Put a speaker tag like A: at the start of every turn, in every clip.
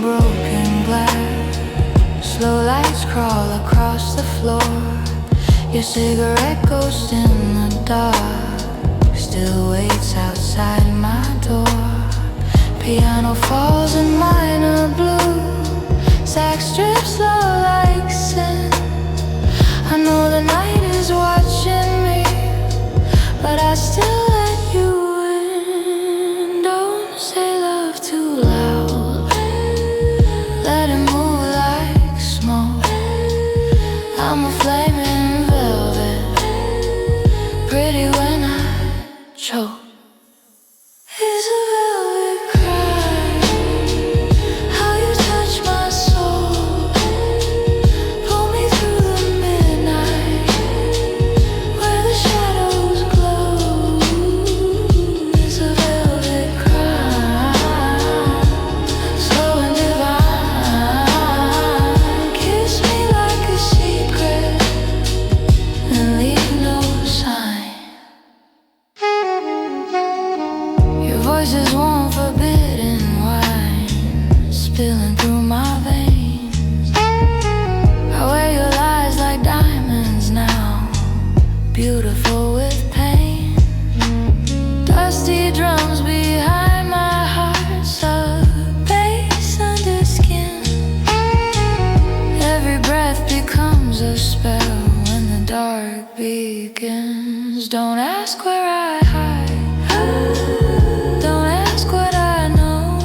A: broken glass. Slow lights crawl across the floor. Your cigarette ghost in the dark still waits outside my door. Piano falls in minor blue. Sax strips low like sin. I know the night is watching me, but I still let you in. Don't say love too loud. Let it move like smoke. I'm a flaming velvet, pretty when I choke. It's a velvet cry, how you touch my soul. Pull me through the midnight, where the shadows glow. It's a velvet cry, slow and divine. Kiss me like a secret, and leave no sign. Your voice is warm, forbidden wine, spilling through my veins. I wear your lies like diamonds now, beautiful with pain. Dusty drums behind my heart, sub bass under skin. Every breath becomes a spell when the dark begins. Don't ask where I hide, don't ask what I know.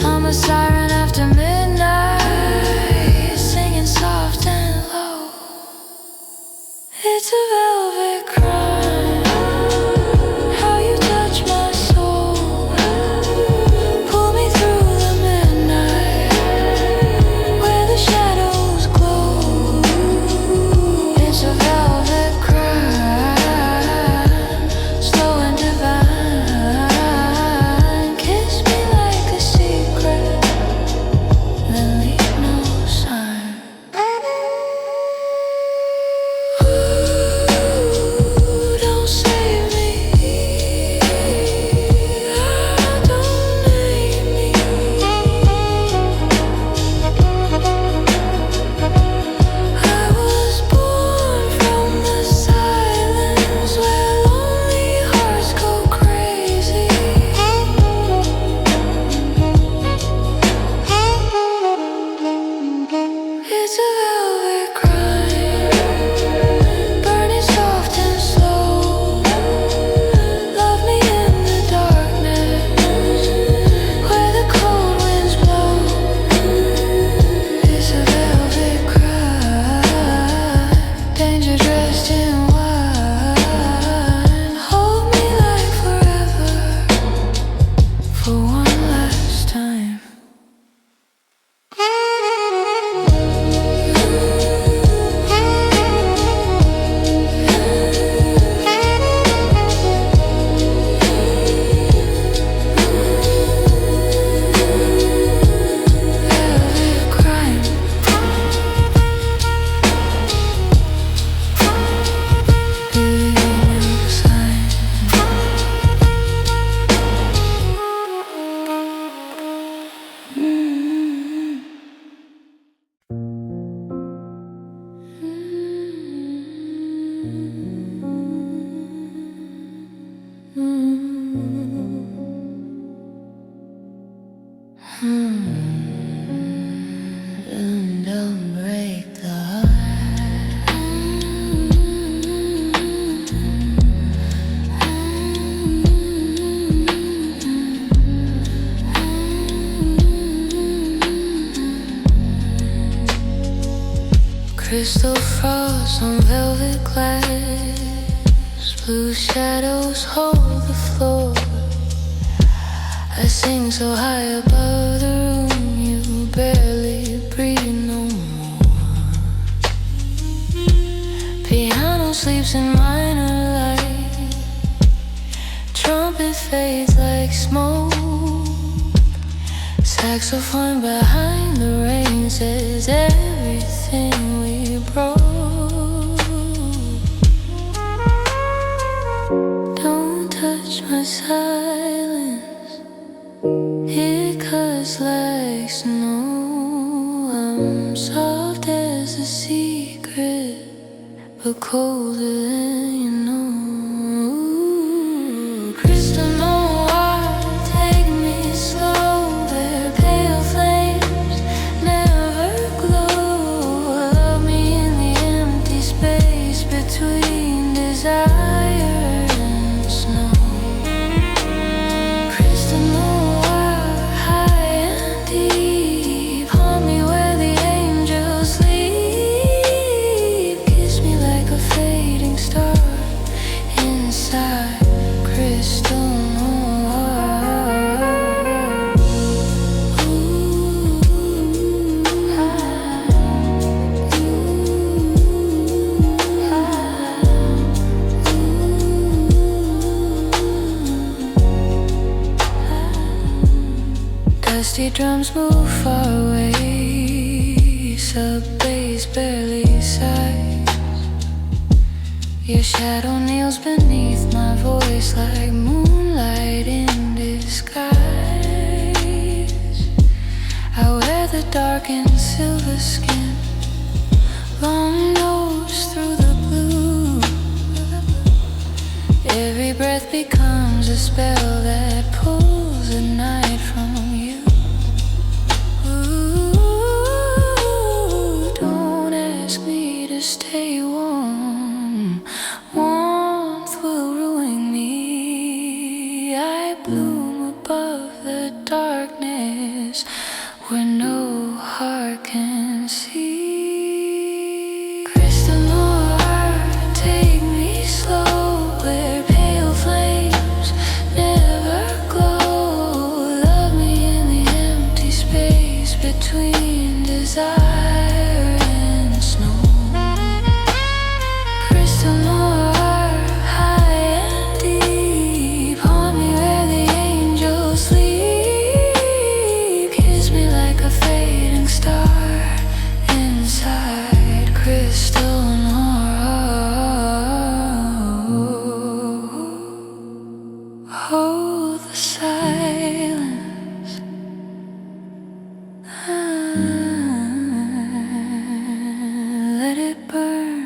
A: I'm a siren after midnight, singing soft and low. It's a velvet crime, how you touch my soul. Pull me through the midnight, where the shadows glow. It's a velvet crime, slow and divine. Kiss me like a secret, then leave no sign. Don't save me, don't name me. I was born from the silence where lonely hearts go crazy. It's a velvet crime, burning soft and slow. Love me in the darkness, where the cold winds blow. It's a velvet crime, danger dressed in wine. Hold me like forever, for one last time. Velvet crime. Leave no sign. Don't break the heart. Crystal frost on velvet glass, blue shadows hold the floor. I sing so high above the room, you barely breathe no more. Piano sleeps in minor light, trumpet fades like smoke. Saxophone behind the rain says everything we broke. Don't touch my silence, it cuts just like snow. I'm soft as a secret, but colder than you know. Crystal noir, take me slow where pale flames never glow. Love me in the empty space between desire and snow. Crystal noir, high and deep, haunt me where the angels sleep. Kiss me like a fading star inside crystal dusty drums move far away, sub-bass barely sighs. Your shadow kneels beneath my voice like moonlight in disguise. I wear the dark and silver skin, long nose through the blue. Every breath becomes a spell that pulls a night from you. Ooh, don't ask me to stay warm. Warmth will ruin me. I bloom above the darkness where no heart can see. Crystal noir, take me slow where pale flames never glow. Love me in the empty space between desire and snow. Crystal noir, high and deep, haunt me where the angels sleep. Kiss me like a fading star inside crystal noir. Hold the silence. Let it burn.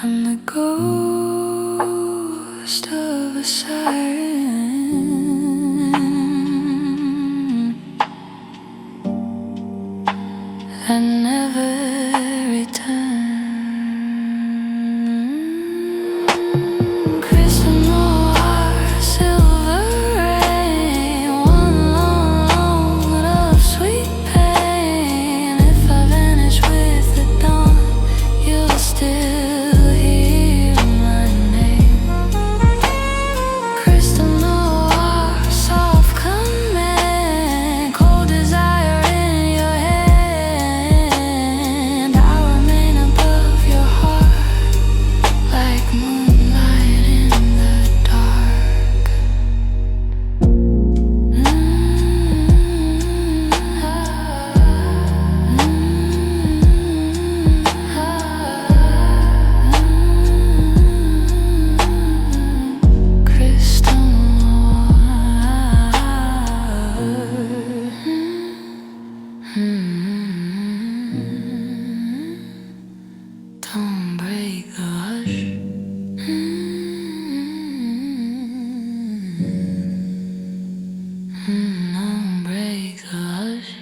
A: I'm the ghost of a siren that never returns. Crystal noir, silver rain, one long moment of sweet pain. If I vanish with the dawn, you'll still hear my name. Crystal noir, soft command, cold desire in your hand. I remain above your heart like moonlight in the dark. Crystal don't break the hush. Don't break the hush.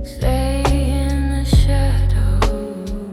A: Stay in the shadows.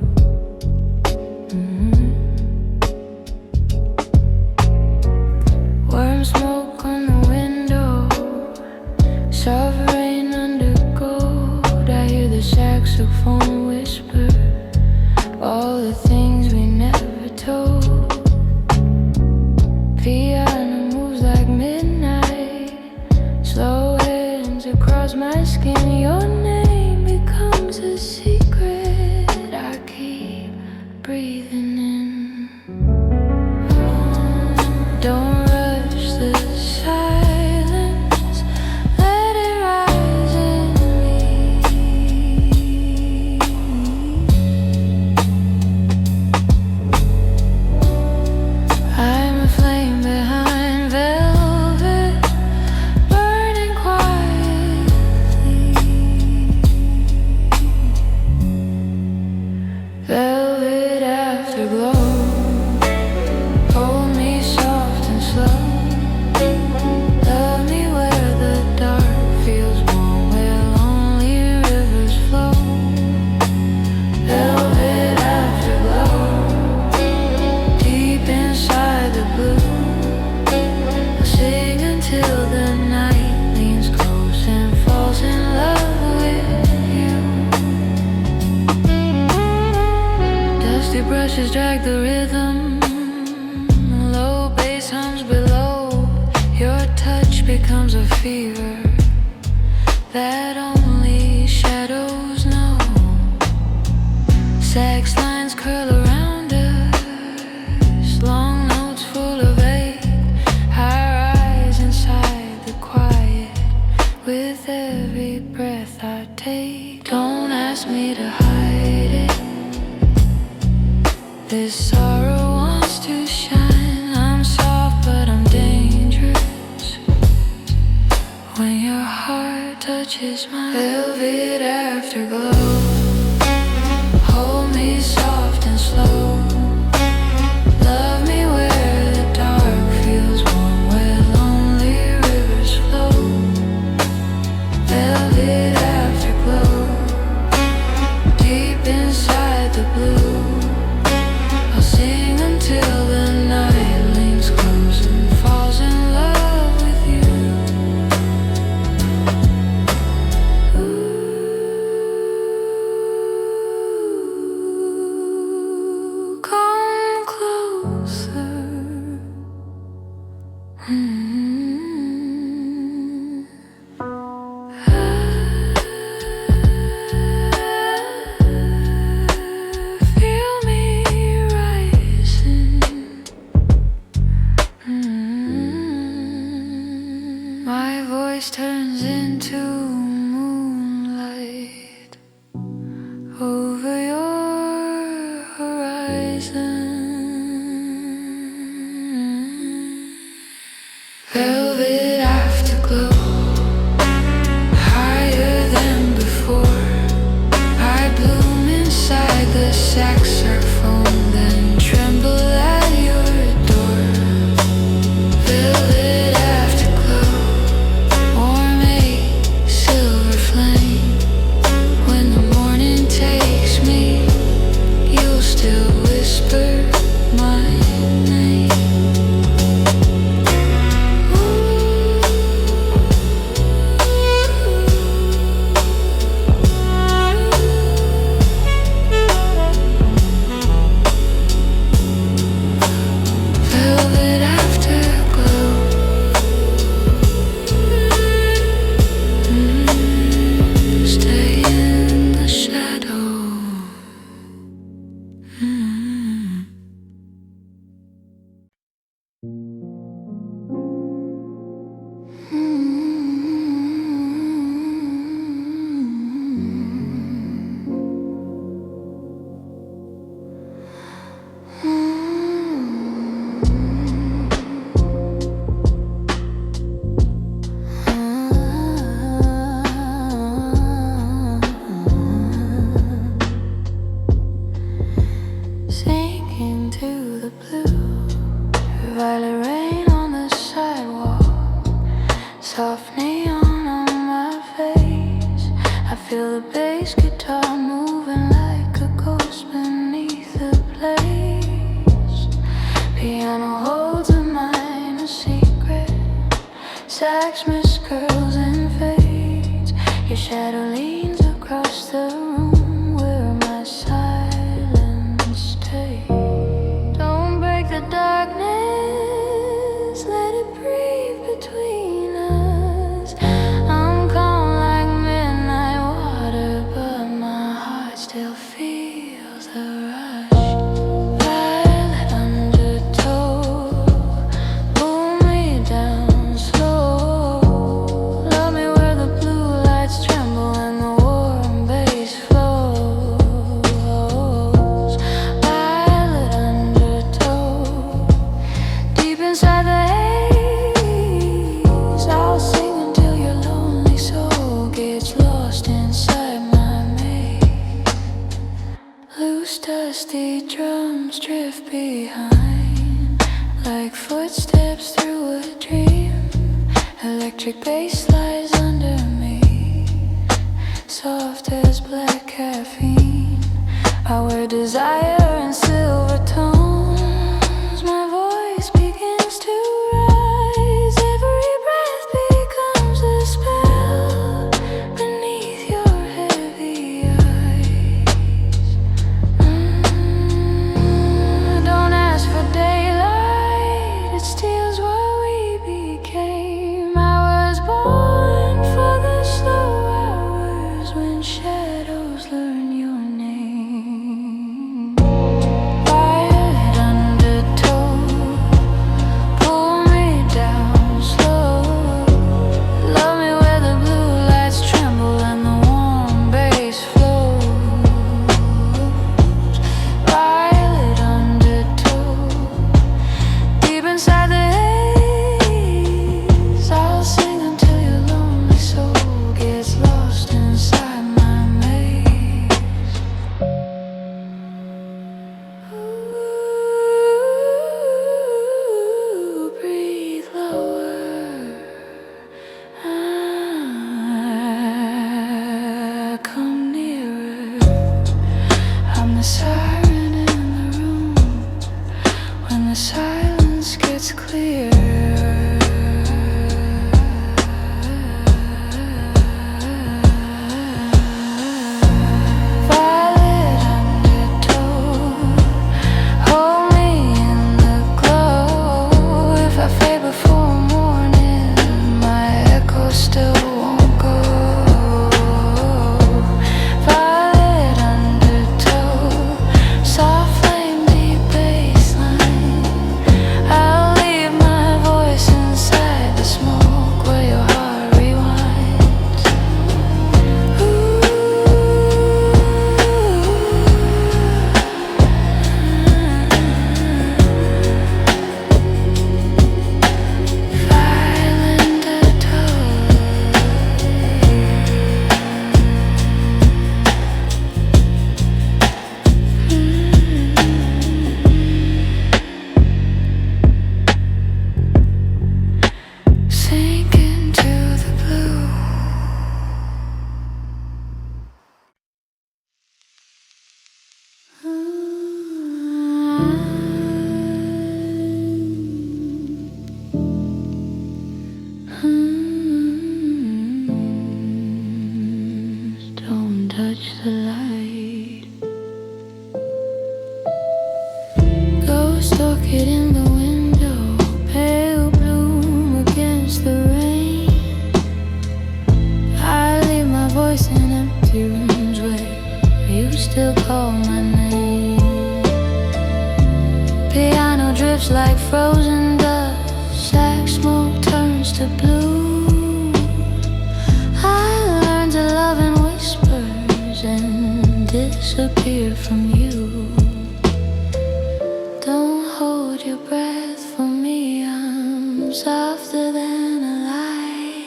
A: velvet afterglow. Hold me soft and slow. Love me where the dark feels warm, where lonely rivers flow. Velvet afterglow, deep inside the blue. I'll sing until the night leans close and falls in love with you. Dusty brushes drag the rhythm, low bass hums below. Your touch becomes a fever that only shadows know. Sax lines curl around us, long notes full of ache. I rise inside the quiet with every breath I take. Don't ask me to hide it. This sorrow wants to shine. I'm soft but I'm dangerous. When your heart touches mine, velvet afterglow. Hold me soft and slow. Love me where the dark feels warm, where lonely rivers flow. Velvet afterglow, deep inside the blue. I'll sing until the night leans close and falls in love with you. Ooh, come closer. Feel me rising. My voice turns into moonlight over your horizon. Velvet afterglow, higher than before. I bloom inside the saxophone, then tremble at your door. Velvet afterglow, warm a silver flame. When the morning takes me, you'll still whisper my name. Velvet afterglow, stay in the shadow. Sinking to the blue, violet rain on the sidewalk, soft neon on my face. I feel the bass guitar moving like a ghost beneath the place. Piano holds a minor secret, sax miss curls and fades. Your shadow leans across the room where my silence stays. Don't break the darkness, let it breathe between us. I'm calm like midnight water, but my heart still feels the rush. Violet undertow, pull me down slow. Love me where the blue lights tremble and the warm bass flows. Violet undertow, deep inside the haze. I'll sing until your lonely soul gets lost inside my maze. Loose, dusty drums drift behind, like footsteps through a dream. Electric bass lies under me, soft as black caffeine. Our desire in silver tones. My voice begins to rise. Every breath becomes a spell beneath your heavy eyes. Don't ask for daylight, it steals what we became. I was born for the slow hours when shadows learn your name. Violet undertow, pull me down slow. Love me where the blue lights tremble and the warm bass flows. Violet undertow, deep inside the haze. I'll sing until your lonely soul gets lost inside my maze. Ooh, breathe lower. Come nearer. I'm the siren in the room when the silence gets clear. Violet undertow, hold me in the glow. If I fade before morning, my echo still won't go. Violet undertow, soft flame, deep bassline. I'll leave my voice inside the smoke where your heart rewinds. Violet undertow. Sink into the blue. Don't touch the light. Ghost orchid in the window, pale bloom against the rain. I leave my voice in empty rooms where you still call my name. Piano drifts like frozen dust, sax smoke turns to blue. I learned to love in whispers and disappear from you. Don't hold your breath for me, I'm softer than a light.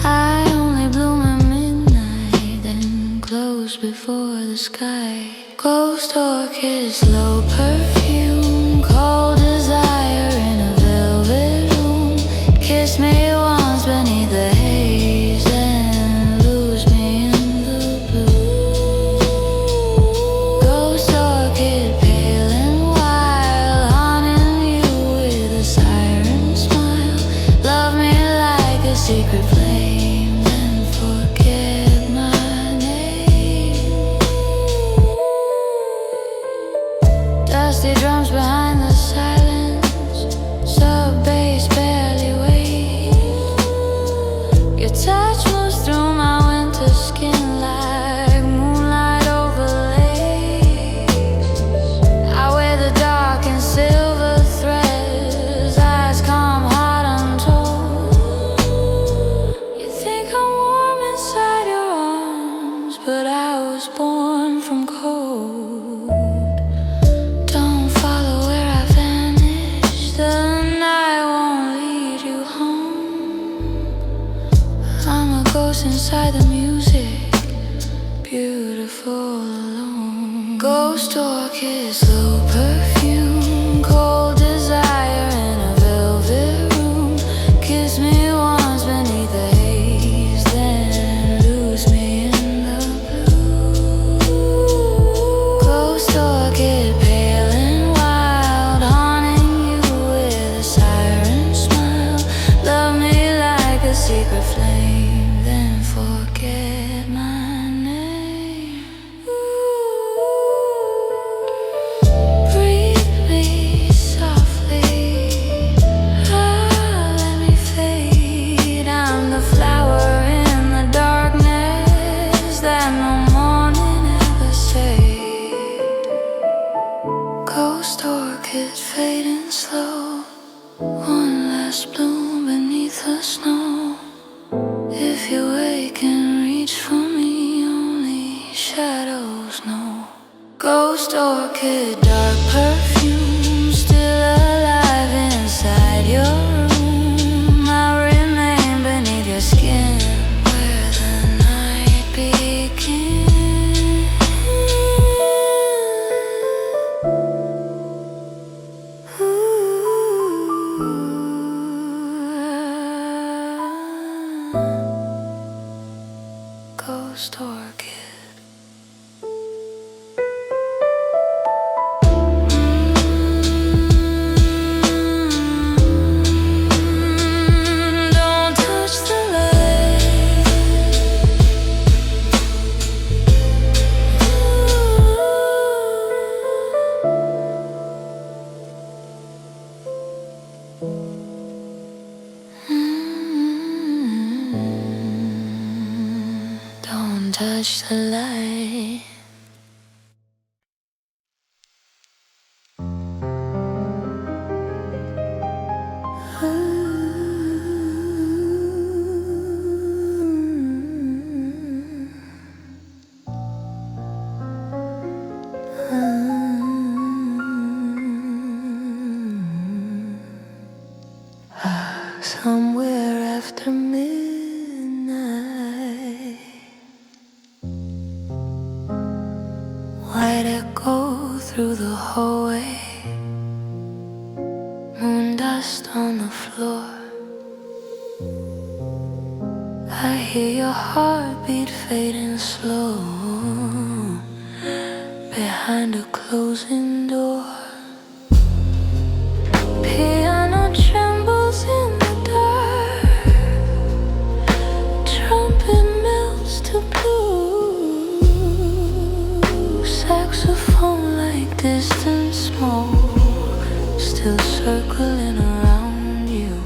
A: I only bloom at midnight, then close before the sky. Ghost orchid, slow perfume, cold desire in a velvet room. Kiss me once beneath the haze and lose me in the blue. Ghost orchid, pale and wild, haunting you with a siren smile. Love me like a secret flame, then forget my name. Dusty drums behind the silence, sub bass barely waves. Your touch moves through my winter skin like moonlight overlays. I wear the dark in silver threads, eyes calm, heart untold. Ghost orchid, slow perfume, cold desire in a velvet room. Kiss me once beneath the haze, then lose me in the blue. Ghost orchid, pale and wild, haunting you with a siren smile. Love me like a secret flame, then forget my name. Breathe me softly, let me fade. I'm the flower in the darkness that no morning ever saved. Ghost orchid fading slow, one last bloom beneath the snow. If you wake and reach for me, only shadows know. Ghost orchid, dark perfume, still alive inside your room. I remain beneath your skin, where the night begins. Ghost orchid. Don't touch the light. Don't touch the light. Somewhere after midnight, white echo through the hallway, moon dust on the floor. I hear your heartbeat fading slow behind a closing door. Piano trembles in the dark, trumpet melts to blue. Saxophone like distant smoke, still circling around you.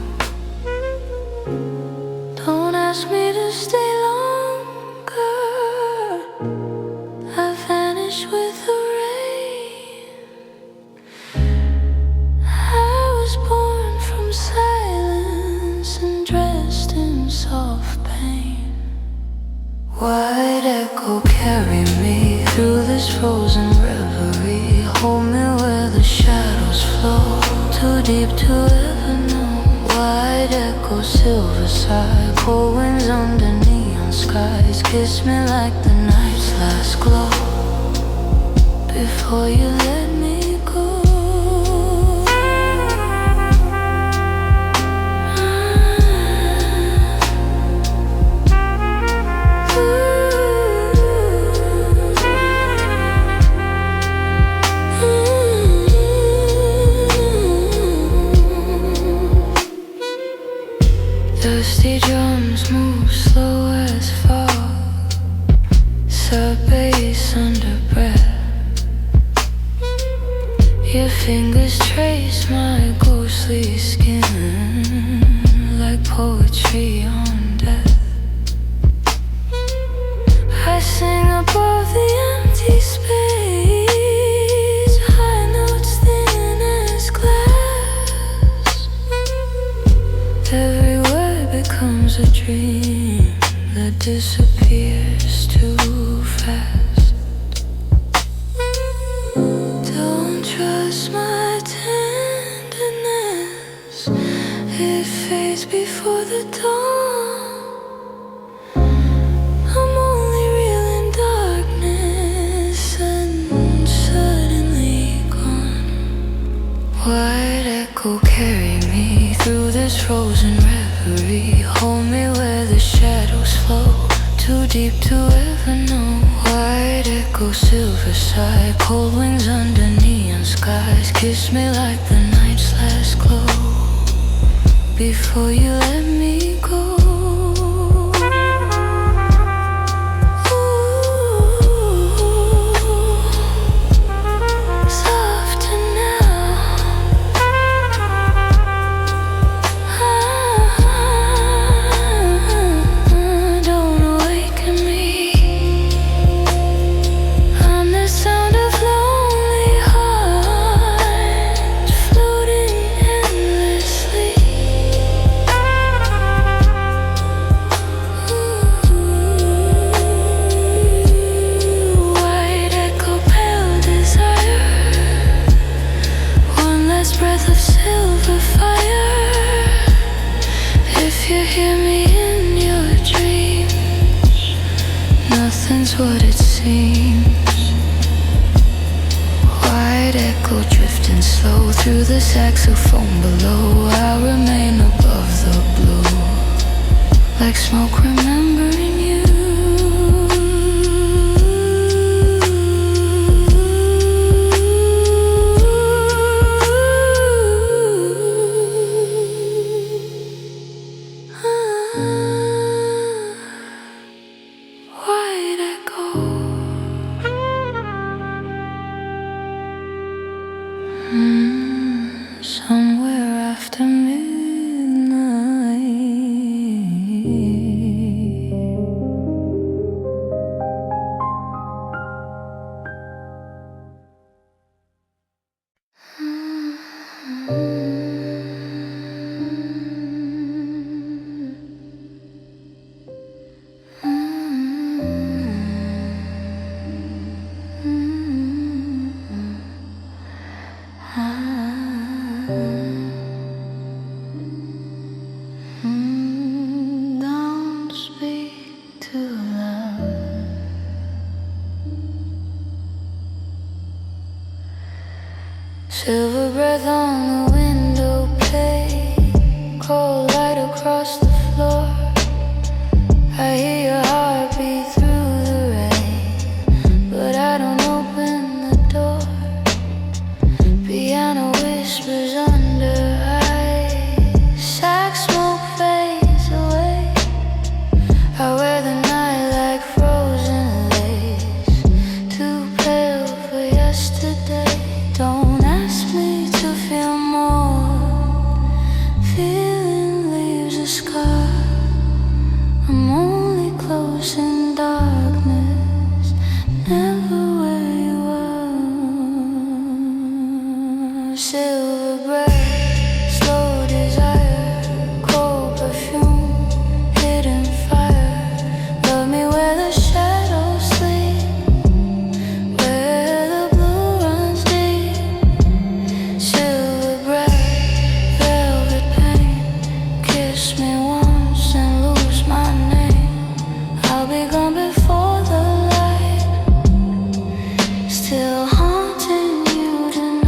A: Don't ask me to stay longer, I vanish with the rain. I was born from silence and dressed in soft pain. White echo, carry me through this frozen reverie. Hold me where the shadows flow, too deep to ever know. White echo, silver side, cold winds under neon skies. Kiss me like the night's last glow before you let me go. Dusty drums move slow as fog, sub-bass under breath. Your fingers trace my ghostly skin like poetry on death. I sing above the empty space, high notes thin as glass. Every word becomes a dream that disappears too fast. Don't trust my tenderness, it fades before the dawn. I'm only real in darkness and through this frozen reverie. Hold me where the shadows flow, too deep to ever know. White echo, silver side, cold wings under neon skies. Kiss me like the night's last glow, before you let me go. What it seems. White echo drifting slow through the saxophone below. I remain above the blue, like smoke remembering you. Somewhere after midnight. Don't speak too loud. Silver breath on the window pane, cold light across the floor. I hear your heartbeat through the rain, but I don't open the door. Piano whispers under ice, sax smoke fades away. I wear the night like frozen lace, too pale for yesterday. Don't ask me to feel more, feeling leaves a scar. I'm only close in darkness, never where you are. Silver breath, slow desire, cold perfume, hidden fire. Love me where the shadows sleep, where the blue runs deep. Silver breath, velvet pain. Kiss me once and lose my name. I'll be gone before the light, still haunting you tonight.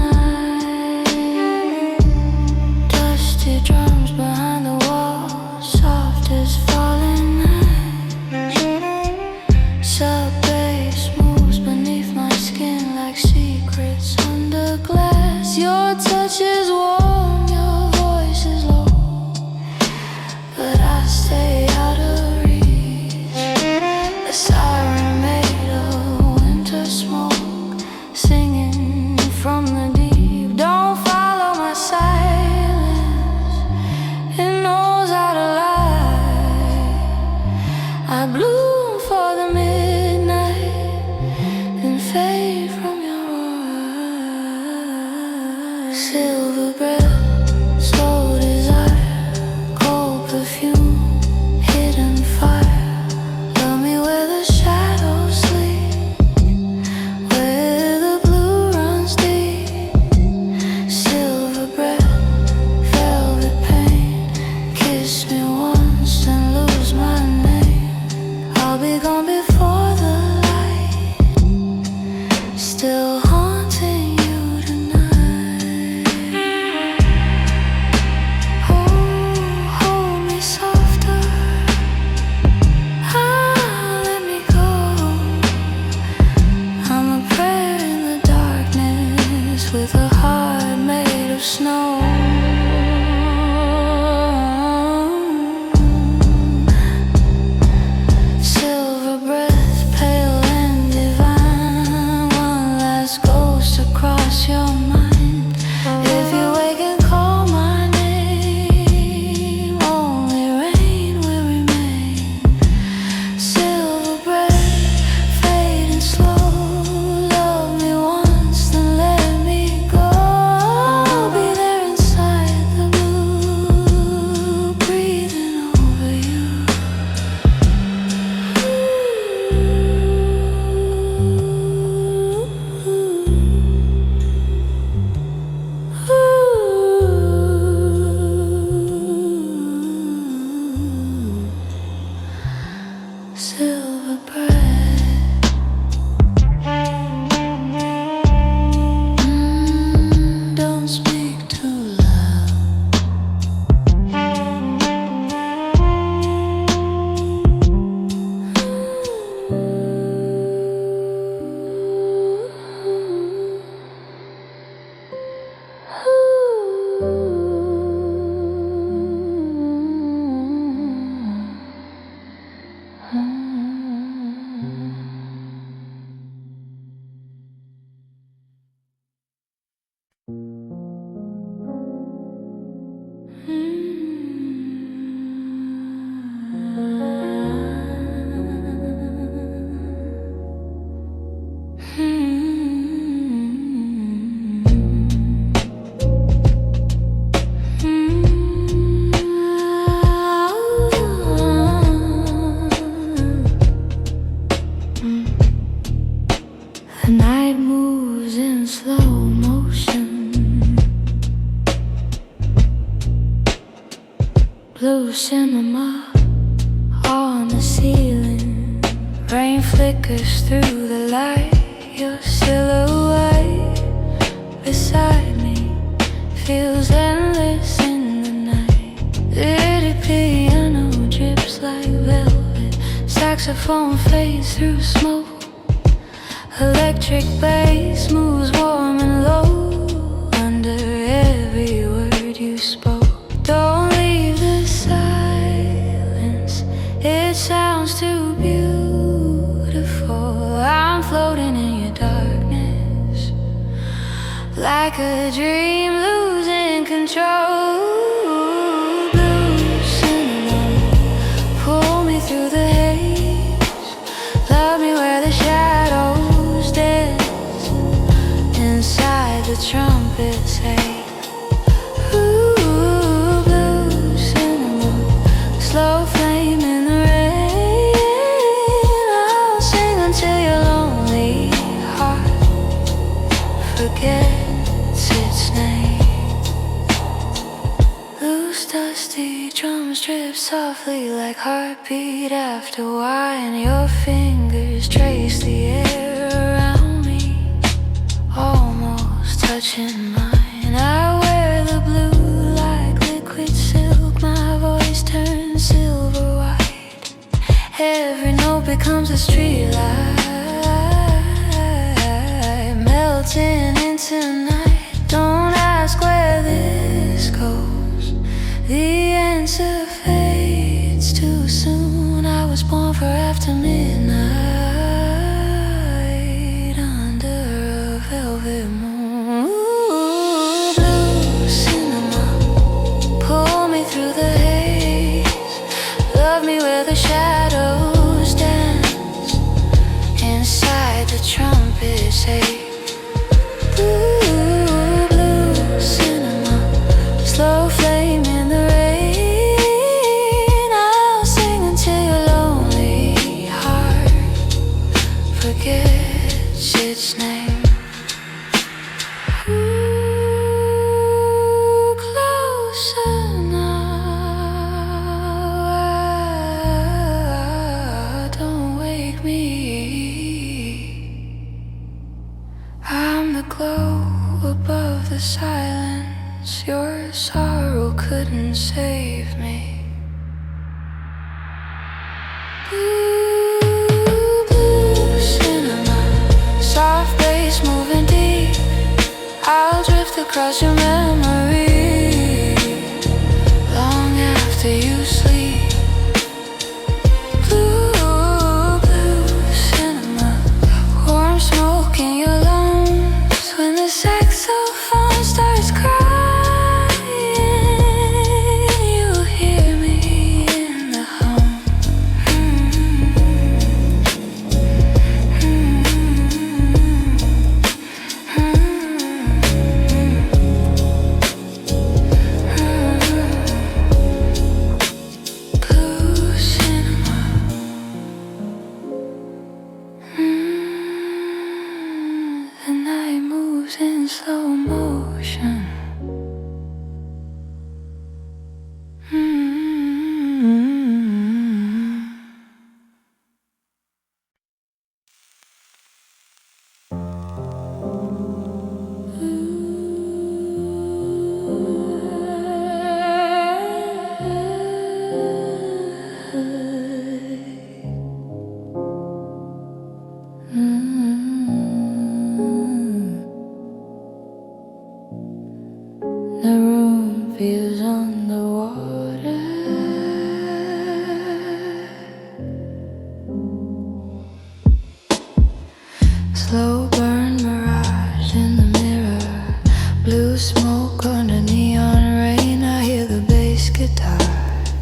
A: Dusty drums behind the wall, soft as falling ash. Sub bass moves beneath my skin like secrets under glass. Your touch is warm, your voice is low, but I stay out of reach. A siren made of winter smoke, singing from the deep. Don't follow my silence, it knows how to lie. I bloom for the midnight, then fade from your eyes. Silver breath, slow desire, cold perfume, hidden fire. Love me where the shadows sleep, where the blue runs deep. Silver breath, velvet pain. Kiss me once and lose my name. I'll be gone before the light, still haunting you tonight. Oh. with a heart made of snow. Silver breath, pale and divine, one last ghost across your mind. If you wake and call my name, only rain will remain. Silver breath, fading slow, love me once, then let me go. I'll be there inside the blue, breathing over you. Silver breath. Don't speak too loud. The night moves in slow motion. Blue cinema on the ceiling. Rain flickers through the light. Your silhouette beside me feels endless in the night. Little piano drips like velvet. Saxophone fades through smoke. Electric bass moves warm and low under every word you spoke. Don't leave the silence, it sounds too beautiful. I'm floating in your darkness, like a dream losing control. Blue cinema, pull me through the haze. Love me where the shadows dance inside the trumpets say. Ooh, blue cinema, slow flame in the rain. I'll sing until your lonely heart forgets its name. Loose dusty drums drip softly like heartbeat after wine. Your fingers trace the air around me, almost touching mine. I wear the blue like liquid silk. My voice turns silver white. Every note becomes a street light, melting into night. Don't ask where this goes, the answer fades too soon. I was born for after midnight, under a velvet moon. Ooh, blue cinema, pull me through the haze. Love me where the shadows dance inside the trumpet say. Ooh, blue cinema, slow flame in the rain. I'll sing until your lonely heart forgets its name. Ooh, closer now, don't wake me. I'm the glow above the silence. Your sorrow couldn't save me. Blue cinema, soft bass moving deep. I across your memory long after you sleep. Blue cinema, warm smoke in your lungs when the saxophone starts crying. You'll hear me in the hum. The night moves in slow motion. The room feels underwater. Slow burn mirage in the mirror. Blue smoke under neon rain. I hear the bass guitar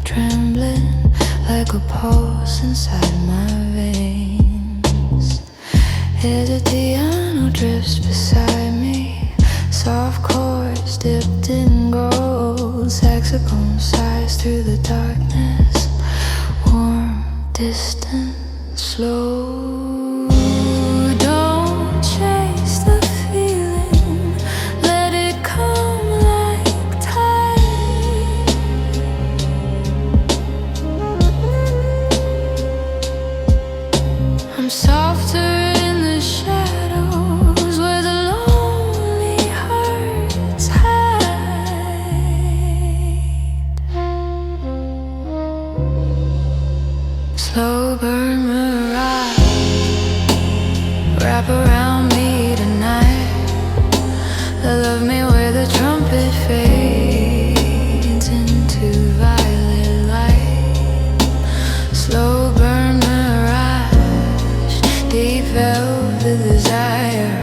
A: trembling like a pulse inside my veins. Here the piano drifts beside me. Soft chords dipped in gold. Saxophone sighs through the darkness. Warm, distant, slow. Don't chase the feeling. Let it come like tide. I'm softer in the shadows where the lonely hearts hide. Slow burn mirage, wrap around me tonight. Love me where the trumpet fades into violet light. Slow burn mirage, deep velvet desire.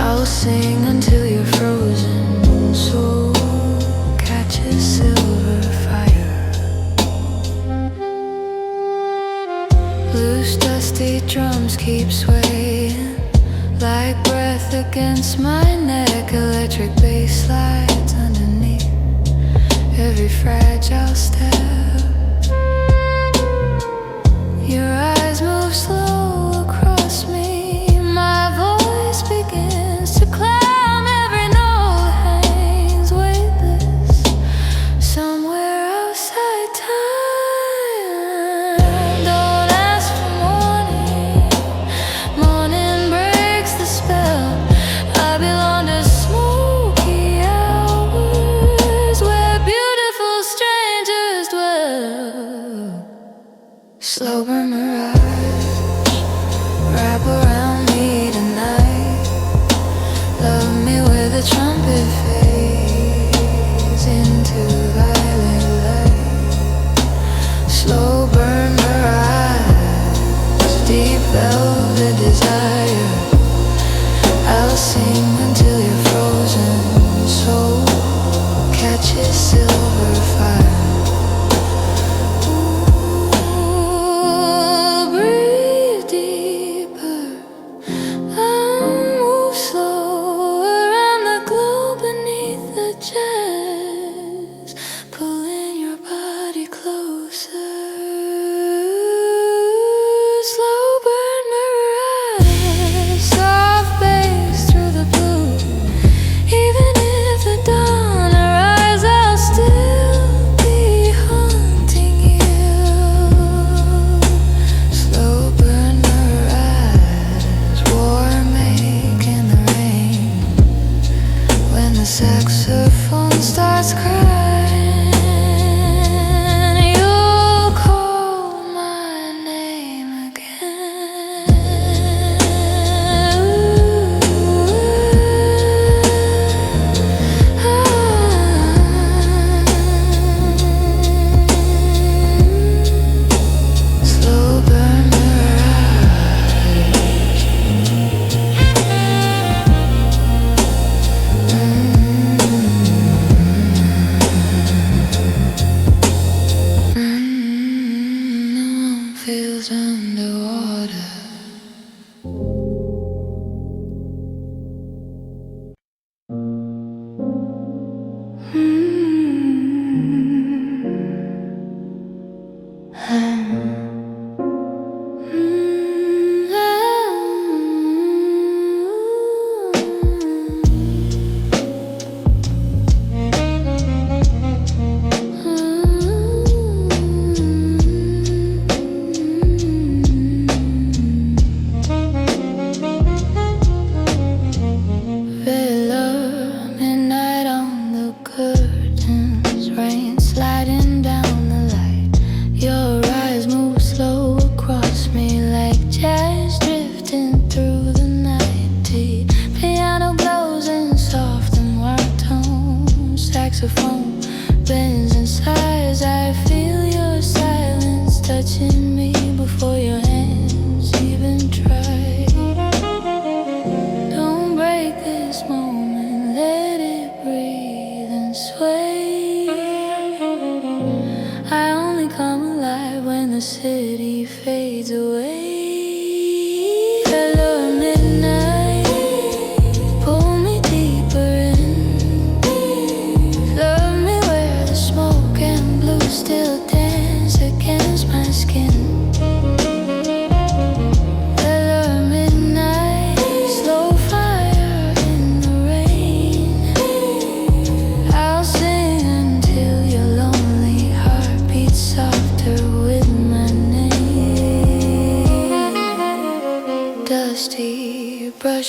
A: I'll sing until you're frozen. Soul catches silver fire. Loose dusty drums keep swaying like breath against my neck. Electric bass slides underneath every fragile step. Your eyes move slow across me. My voice begins to climb. Every note hangs weightless somewhere outside time. Don't ask for morning. Morning breaks the spell. I belong to smoky hours where beautiful strangers dwell. Slow burn mirage, wrap around me tonight. Love me where the trumpet fades into violet light. Slow burn mirage, deep velvet desire. I'll sing until you're frozen. Soul catches silver fire. Breathe deeper. I'll move slow around the globe beneath the jazz, pulling your body closer. Slow burn mirage, soft bass through the blue. Even if the dawn arrives, I'll still be haunting you. Slow burn mirage, warm make in the rain when the saxophone starts crying. You'll call my name again.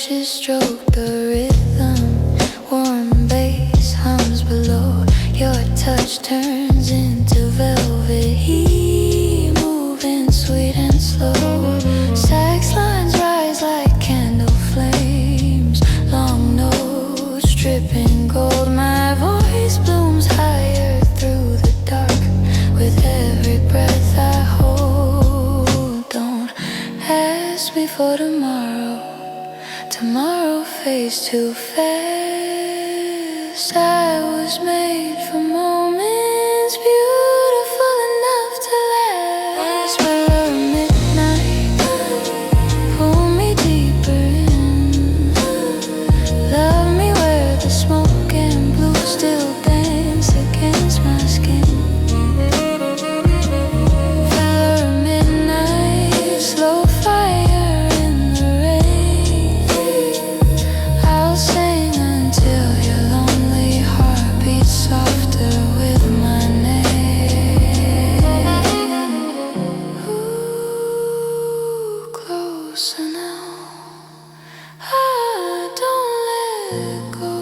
A: brushes stroke the rhythm. Warm bass hums below. Your touch turns into velvet heat, moving sweet and slow. Sax lines rise like candle flames. Long notes dripping gold. My voice blooms higher through the dark with every breath I hold. Don't ask me for tomorrow. Tomorrow fades too fast. I was made for moments beautiful enough to last. Whisper midnight, pull me deeper in. Love me where the smoke and blue still dance against my skin. Filler midnight, slow fire in the rain. I'll sing until your lonely heart beats softer with my name. Ooh, closer now. Don't let go.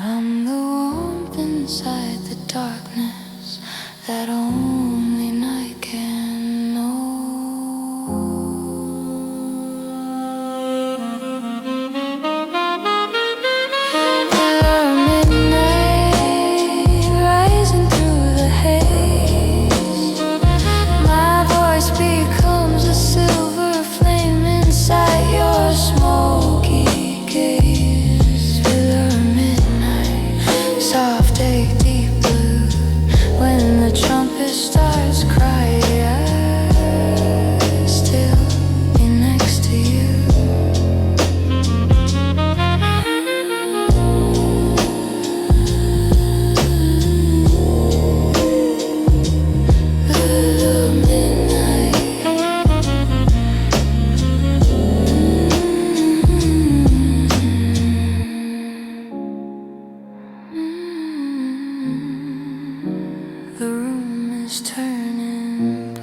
A: I'm the warmth inside the darkness that only night can know. Midnight, rising through the haze. My voice becomes a silver flame inside your smoky gaze. Filler midnight, soft egg deep blue. When the trumpet starts crying, I'll still be next to you. Filler midnight. The room is turning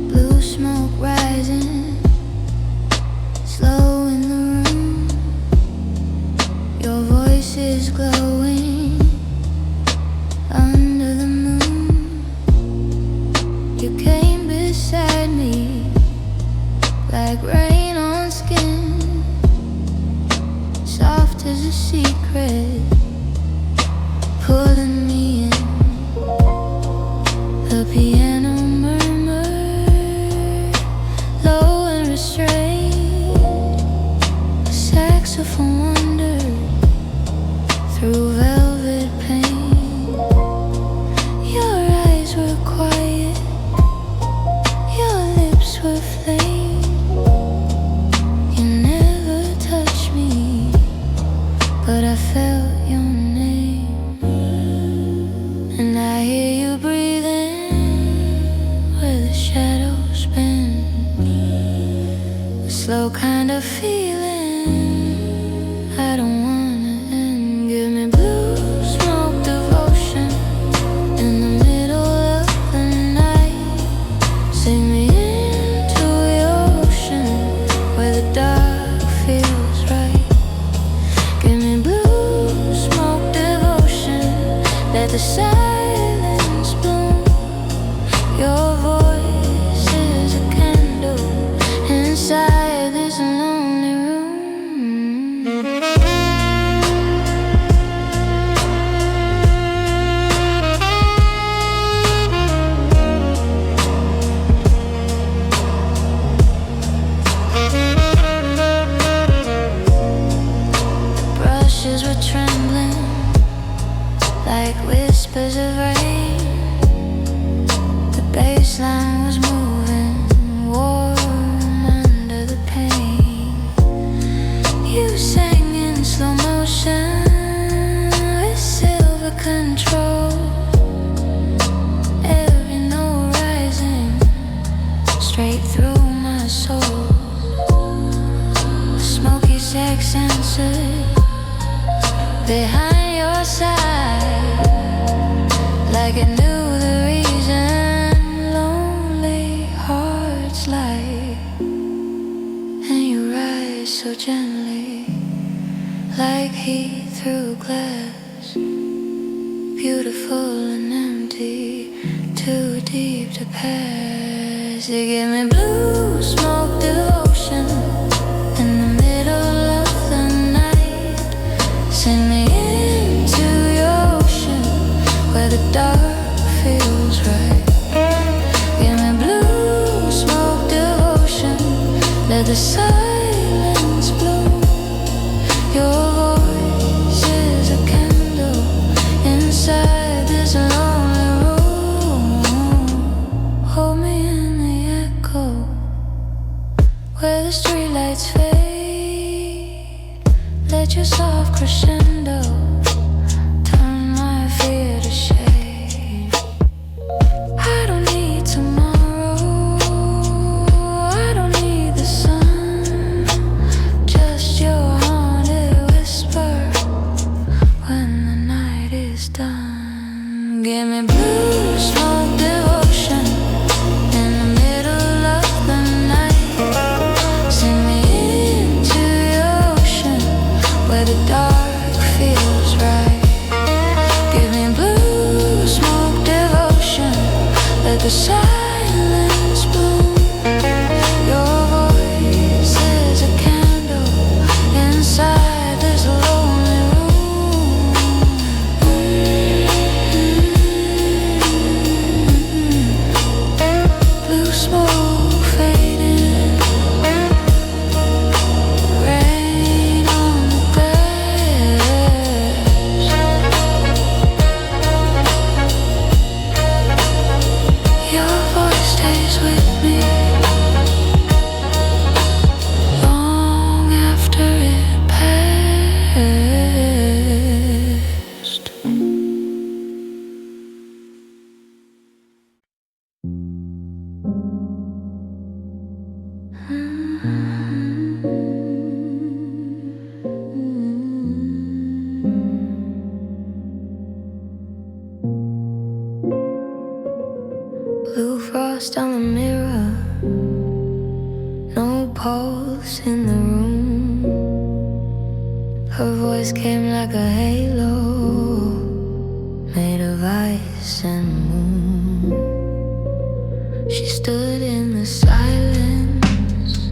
A: blue smoke rising, slow in the room. Your voice is glowing under the moon. You came beside me like rain on skin, soft as a secret, pulling me in. The piano murmured, low and restrained. The saxophone wandered through velvet pain. Your eyes were quiet, your lips were flame. You never touched me, but I felt your name. And I hear you breathing where the shadows bend. A slow kind of feeling I don't wanna end. Give me blue smoke devotion in the middle of the night. Sing me into your ocean where the dark feels right. Give me blue smoke devotion. Let the silence bloom. Your voice is a candle inside this lonely room. Brushes were trembling like whispers of rain. The bassline was moving, warm under the pain. You sang in slow music behind your side, like it knew the reason lonely hearts lie. And you rise so gently, like heat through glass, beautiful and empty, too deep to pass. You give me blue smoke devotion in the middle of the night. Send me into your ocean where the dark feels right. Give me blue smoke devotion, let the silence bloom. Your voice is a candle inside this lonely room. Hold me in the echo where the streetlights fade. Let your soft crescendo turn my fear to shade. I don't need tomorrow, I don't need the sun, just your haunted whisper when the night is done. Give me blue smoke devotion in the middle of the night. Send me into your ocean where the dark feels right. Give me blue smoke devotion, let the silence bloom. Your voice is a candle inside this lonely room. Blue smoke fading, rain on the grass. Your voice stays with me long after it passed. Blue frost on the mirror, no pulse in the room. Her voice came like a halo made of ice and moon. She stood in the silence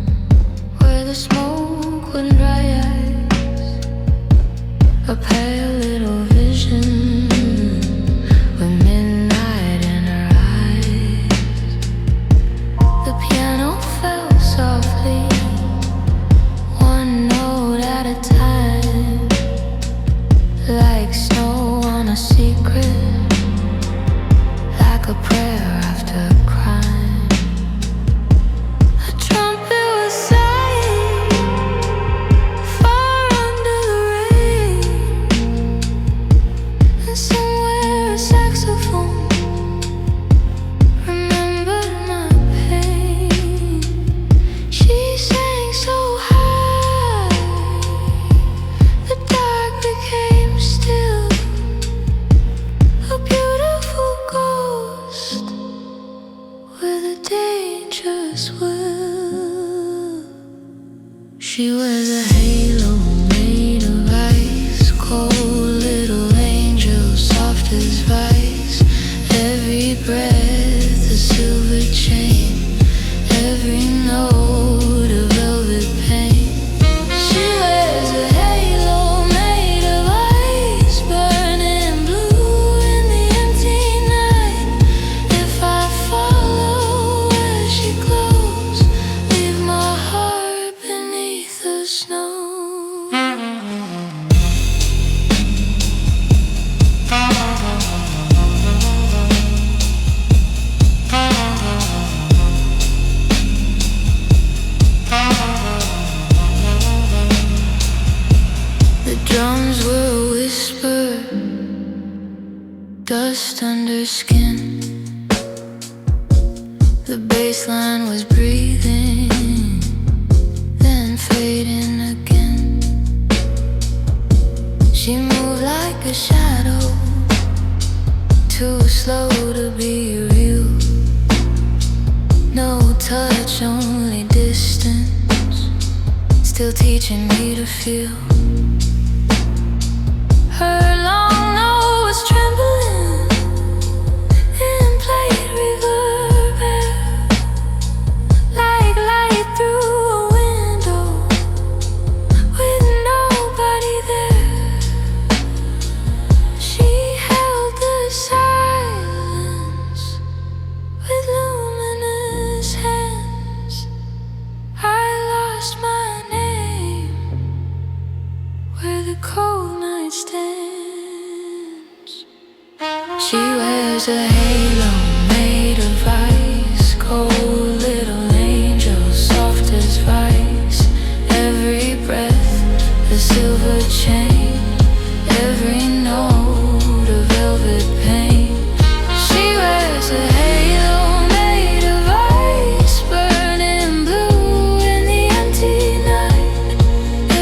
A: where the smoke wouldn't dry eyes, a pale little vision with midnight in her eyes. The piano fell softly, one note at a time, like snow on a secret, like a prayer after a crime. A trumpet was sighing far under the rain, and somewhere a saxophone remembered my pain. She sang so high, the dark became still, a beautiful ghost with a dangerous will. She wears a halo made of ice, cold little angel, soft as vice. Every breath a silver chain, every note a velvet pain. She wears a halo made of ice, burning blue in the empty night. If I follow where she glows, leave my heart beneath the snow. The drums were a whisper, dust under skin. The bassline was breathing, then fading again. She moved like a shadow, too slow to be real. No touch, only distance, still teaching me to feel. Her long nose trembling in plate reverb, like light through a window with nobody there. She held the silence with luminous hands. I lost my name where the cold night stands. She wears a halo made of ice, cold little angel, soft as vice. Every breath, a silver chain, every note a velvet pain. She wears a halo made of ice, burning blue in the empty night.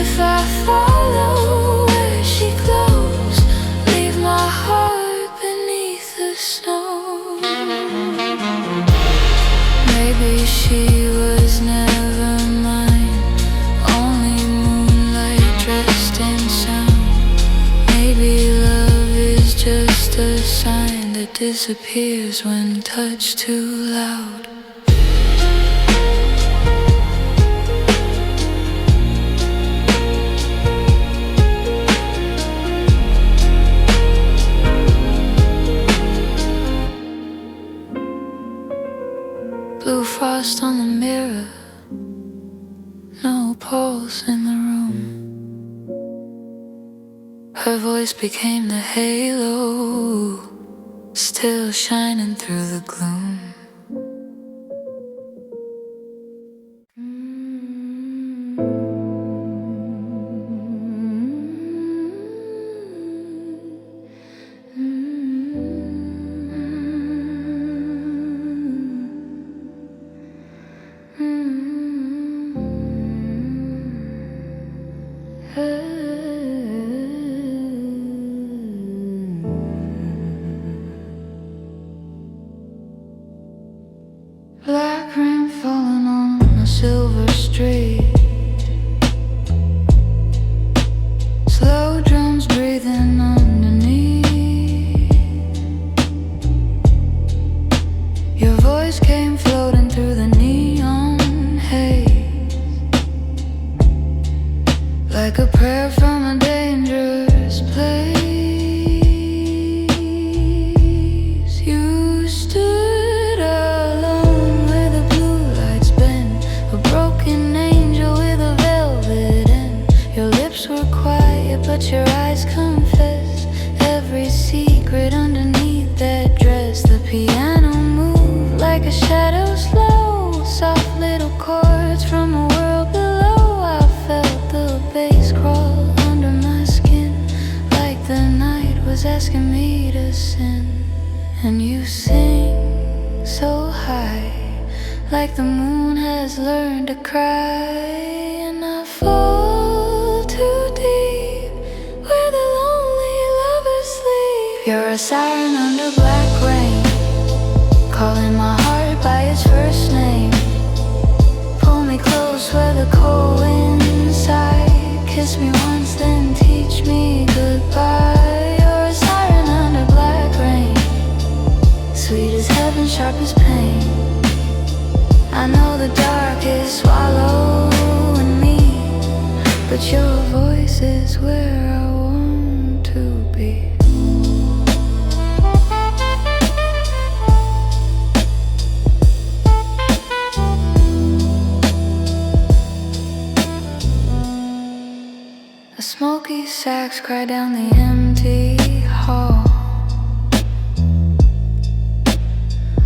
A: If I follow where she glows, leave my heart beneath the snow. Maybe she was never mine, only moonlight dressed in sound. Maybe love is just a sign that disappears when touched too loud. Blue frost on the mirror, no pulse in the room. Her voice became the halo, still shining through the gloom. Black rain falling on a silver street, slow drums breathing underneath. Your voice came floating through the neon haze, like a prayer from a dangerous place. You stood alone where the blue lights bend, a broken angel with a velvet end. Your lips were quiet, but your eyes confessed every secret underneath that dress. The piano moved like a shadow, slow, soft little chords from a world below. I felt the bass crawl under my skin, like the night was asking me to sin. And you sing so high, like the moon has learned to cry. And I fall too deep where the lonely lovers sleep. You're a siren under black rain, calling my heart by its first name. Pull me close where the cold inside. Kiss me once, then teach me goodbye. You're a siren under black rain, sweet as heaven, sharp as pain. I know the dark is swallowing me, but your voice is where I want to be. A smoky sax cry down the empty hall,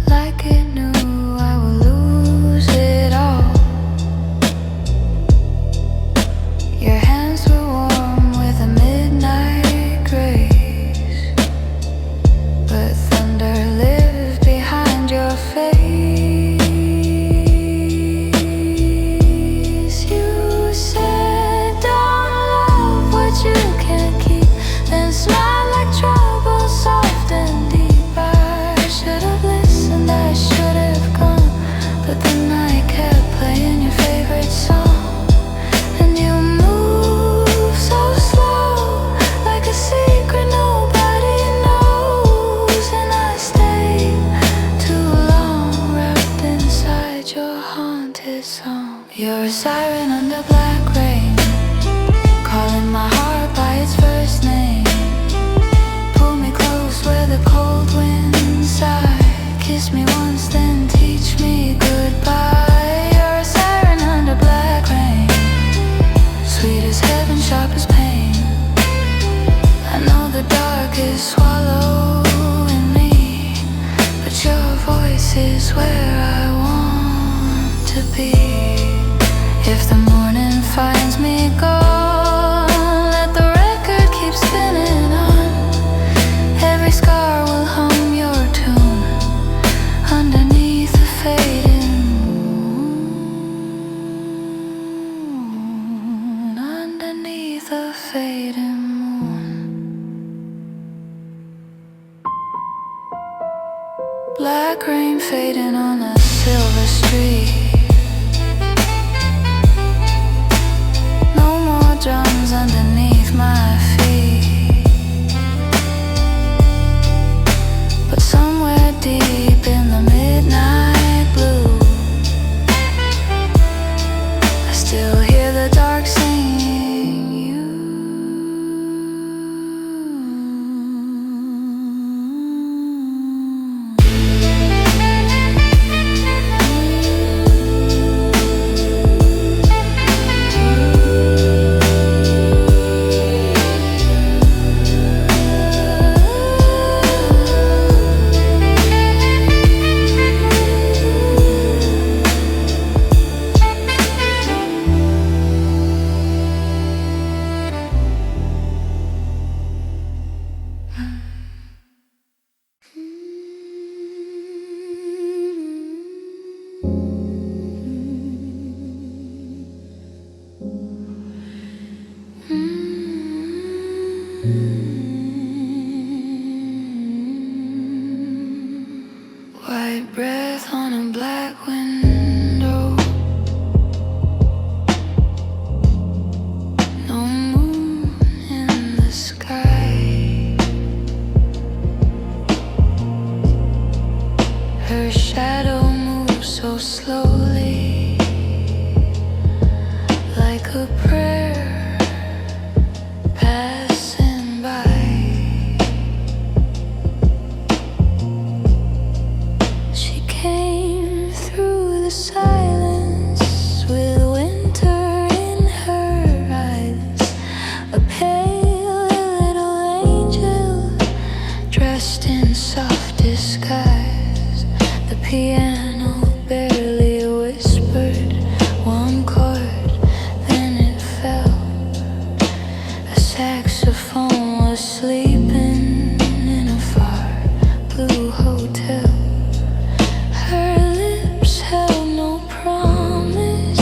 A: like it knew I would lose it all. Your hands were warm with a midnight grace, but thunder lived behind your face. You said, don't love what you can't keep. swallowing me, but your voice is where I want to be. If the morning finds me gone, let the record keep spinning on. Every scar will hum your tune underneath the fading moon, underneath the fading moon. Black rain fading on a silver street. No more drums underneath my feet, but somewhere deep in the midnight blue, I still hear the dark singing you. White breath on a black window. No moon in the sky. Her shadow moves so slowly, like a prayer passing by. She came through the silence with winter in her eyes, a pale little angel dressed in soft disguise. The piano barely whispered one chord, then it fell. A saxophone was sleeping in a far blue hotel. Her lips held no promise,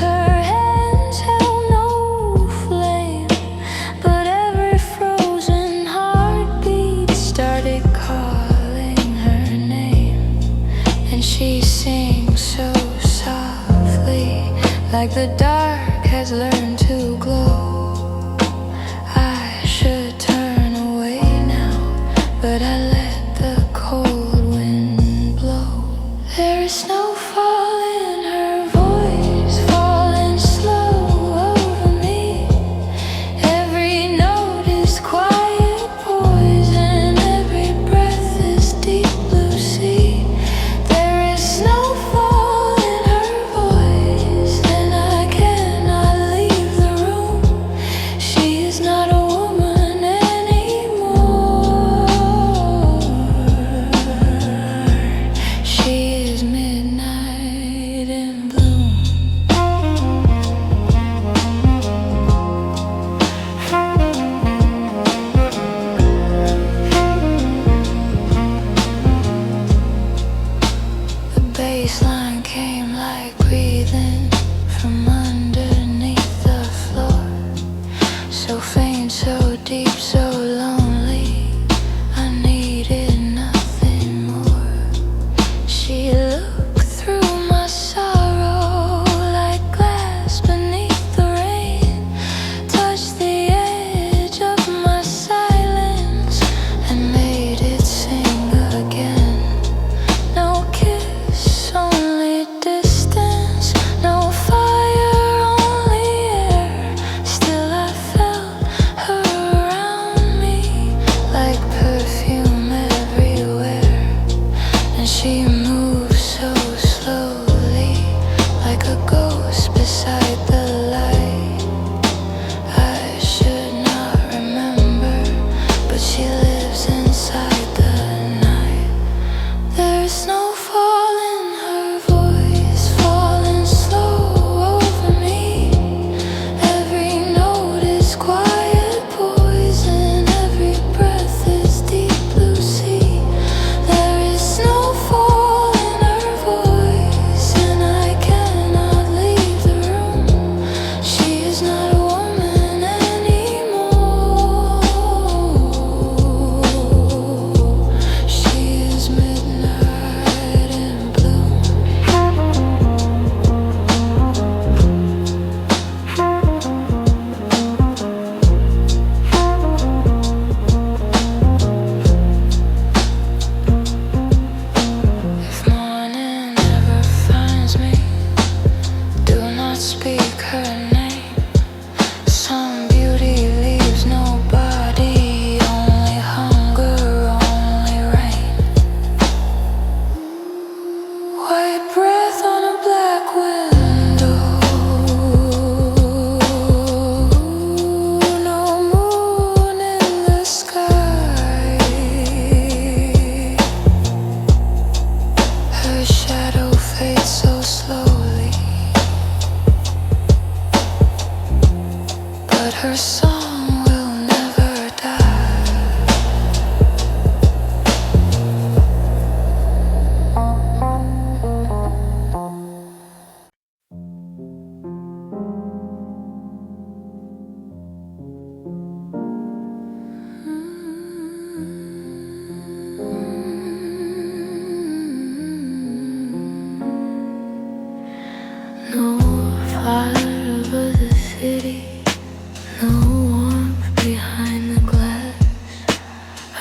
A: her hands held no flame, but every frozen heartbeat started calling her name. And she sings so softly, like the dark has learned to glow. I should turn away now, but I let the cold wind blow. There is snowfall in her voice, falling slow over me. Every note is quiet poison, every breath is deep blue sea. There is snowfall in her voice, and I can't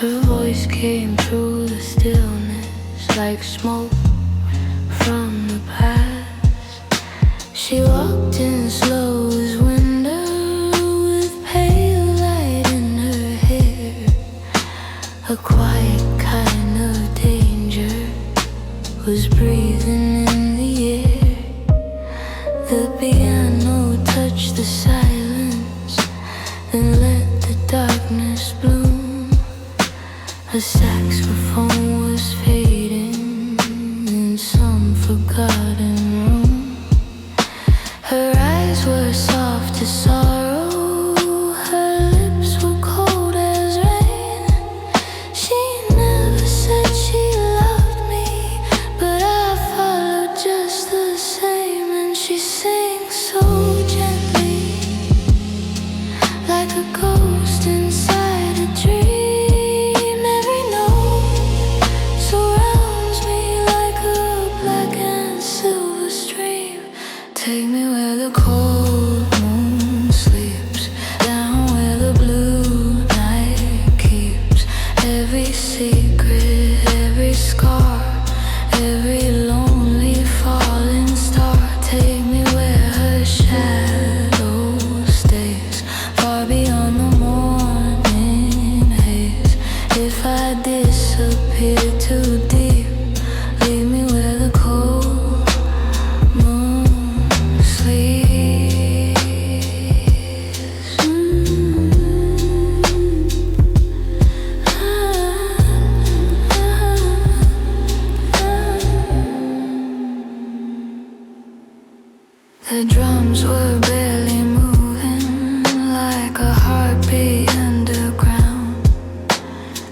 A: Her voice came through the stillness like smoke from the past. She walked in slow as winter with pale light in her hair. A quiet kind of danger was breathing in the air. The piano touched the silence and let the darkness bloom. A saxophone was fading in some forgotten room. Her eyes were soft as sorrow, her lips were cold as rain. She never said she loved me, but I followed just the same. And she sings so gently, like a ghost inside a dream. Every note surrounds me like a black and silver stream. Take me where the cold moon sleeps, down where the blue night keeps every secret, every scar, every lonely falling star. Take me where her shadow stays, far beyond the morning haze. If I disappear too deep, leave me where the cold moon sleeps. The drums were barely moving, like a heartbeat underground.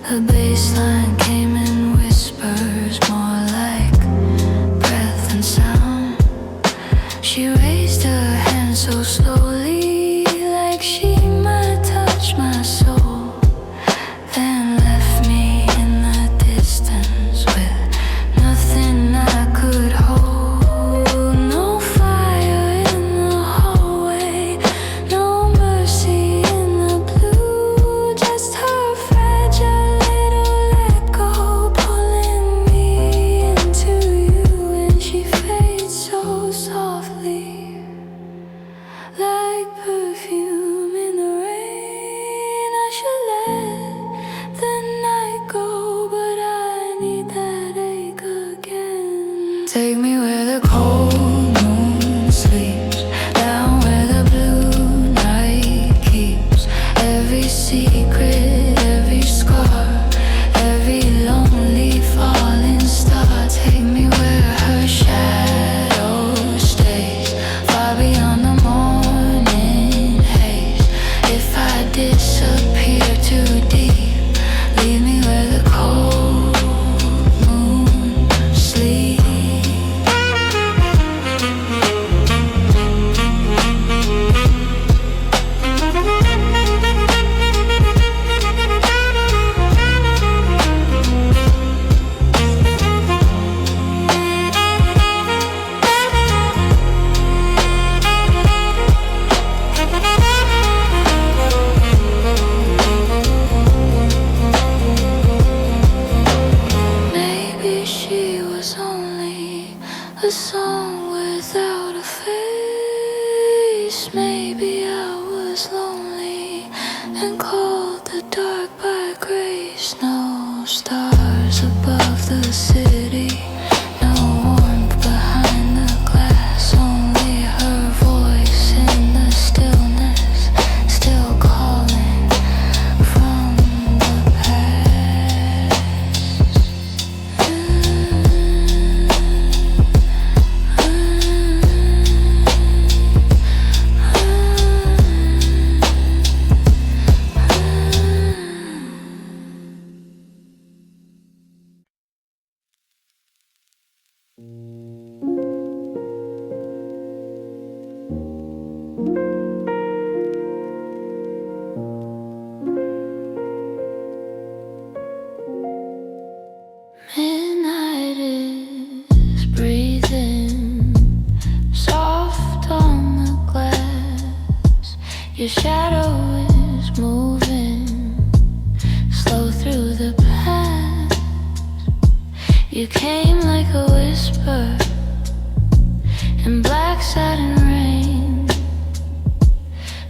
A: The bassline came in whispers, more like breath and sound. She raised her hand so slowly, like she might touch my soul, then left me in the distance with nothing I could hold. No fire in the hallway, no mercy in the blue, just her fragile little echo pulling me into you. And she fades so softly, like perfume in the rain. I should let the night go, but I need that ache again. Take me where the cold moon sleeps, down where the blue night keeps every secret, every scar, every lonely falling star. Take me where her shadow stays, far beyond the morning haze. If I disappear too deep, leave me where the cold moon sleeps. You came like a whisper in black satin rain,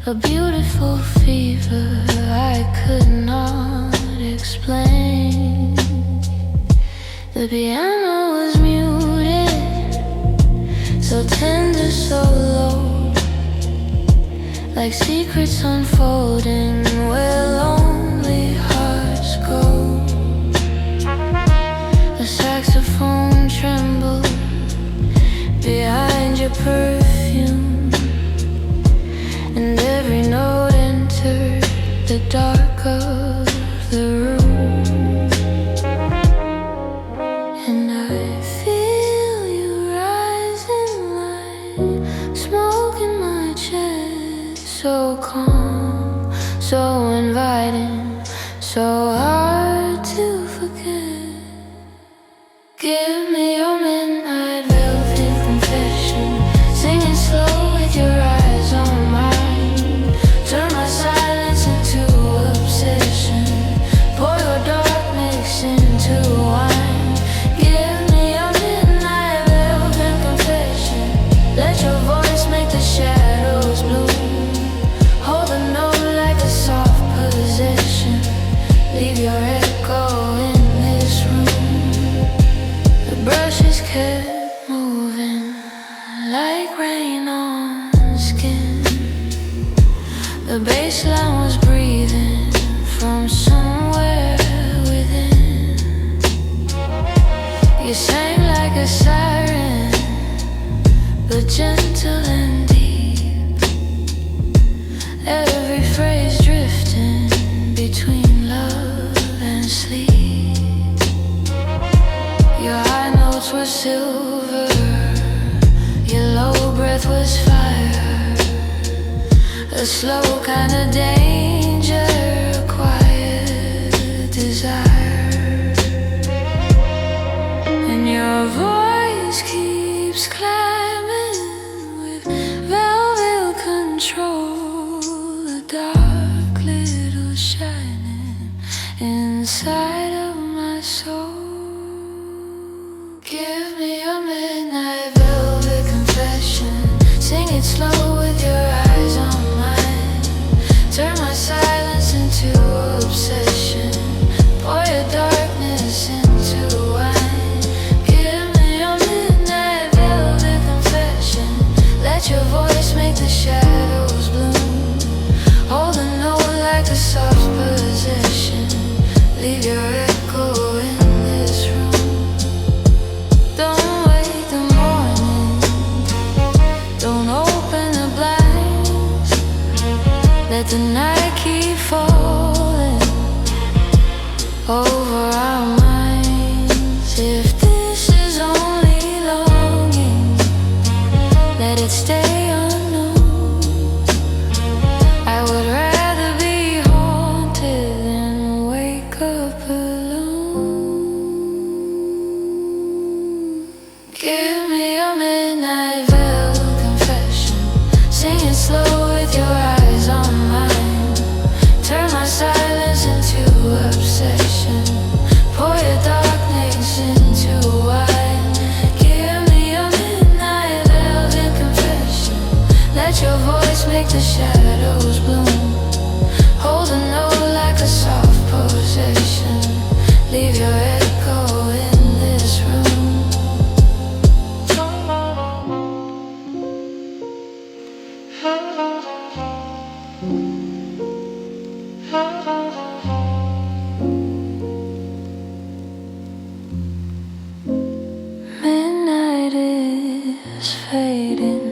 A: a beautiful fever I could not explain. The piano was muted, so tender, so low, like secrets unfolding where lonely hearts go. The saxophone trembled behind your perfume, and every note entered the dark of the room. And I feel you rising like smoke in my chest, so calm, so inviting, so hard to forget. Give me your midnight velvet confession, singing slow with your eyes on mine. Turn my silence into obsession, pour your darkness into wine. Give me your midnight velvet confession, let your voice make the shadows bloom. Hold the note like a soft possession, leave your echo in this room. The brushes kept moving like rain on skin. The bassline was breathing from somewhere within. You sang like a siren, but gentle and deep. Every phrase drifting between love and sleep. Your high notes were silver, your low breath was fire, a slow kind of danger, a quiet desire. And your voice keeps climbing with velvet control, a dark little shining inside of my soul. Give me your midnight velvet confession, sing it slow with your eyes on mine. Turn my silence into obsession, pour your darkness into wine. Give me your midnight velvet confession, let your voice make the shadows bloom. Hold the note like a soft possession, leave your echo in this room. Don't wait the morning, don't open the blinds, let the night keep falling over our minds. If this is only longing, let it stay unknown. I would rather be haunted than wake up alone. Give me your midnight velvet confession, sing it slow with your eyes on mine. Turn my silence into obsession, pour your darkness into wine. Give me your midnight velvet confession, let your voice make the shadows bloom. Hold a note like a soft possession, leave your echo in this room. Midnight is fading,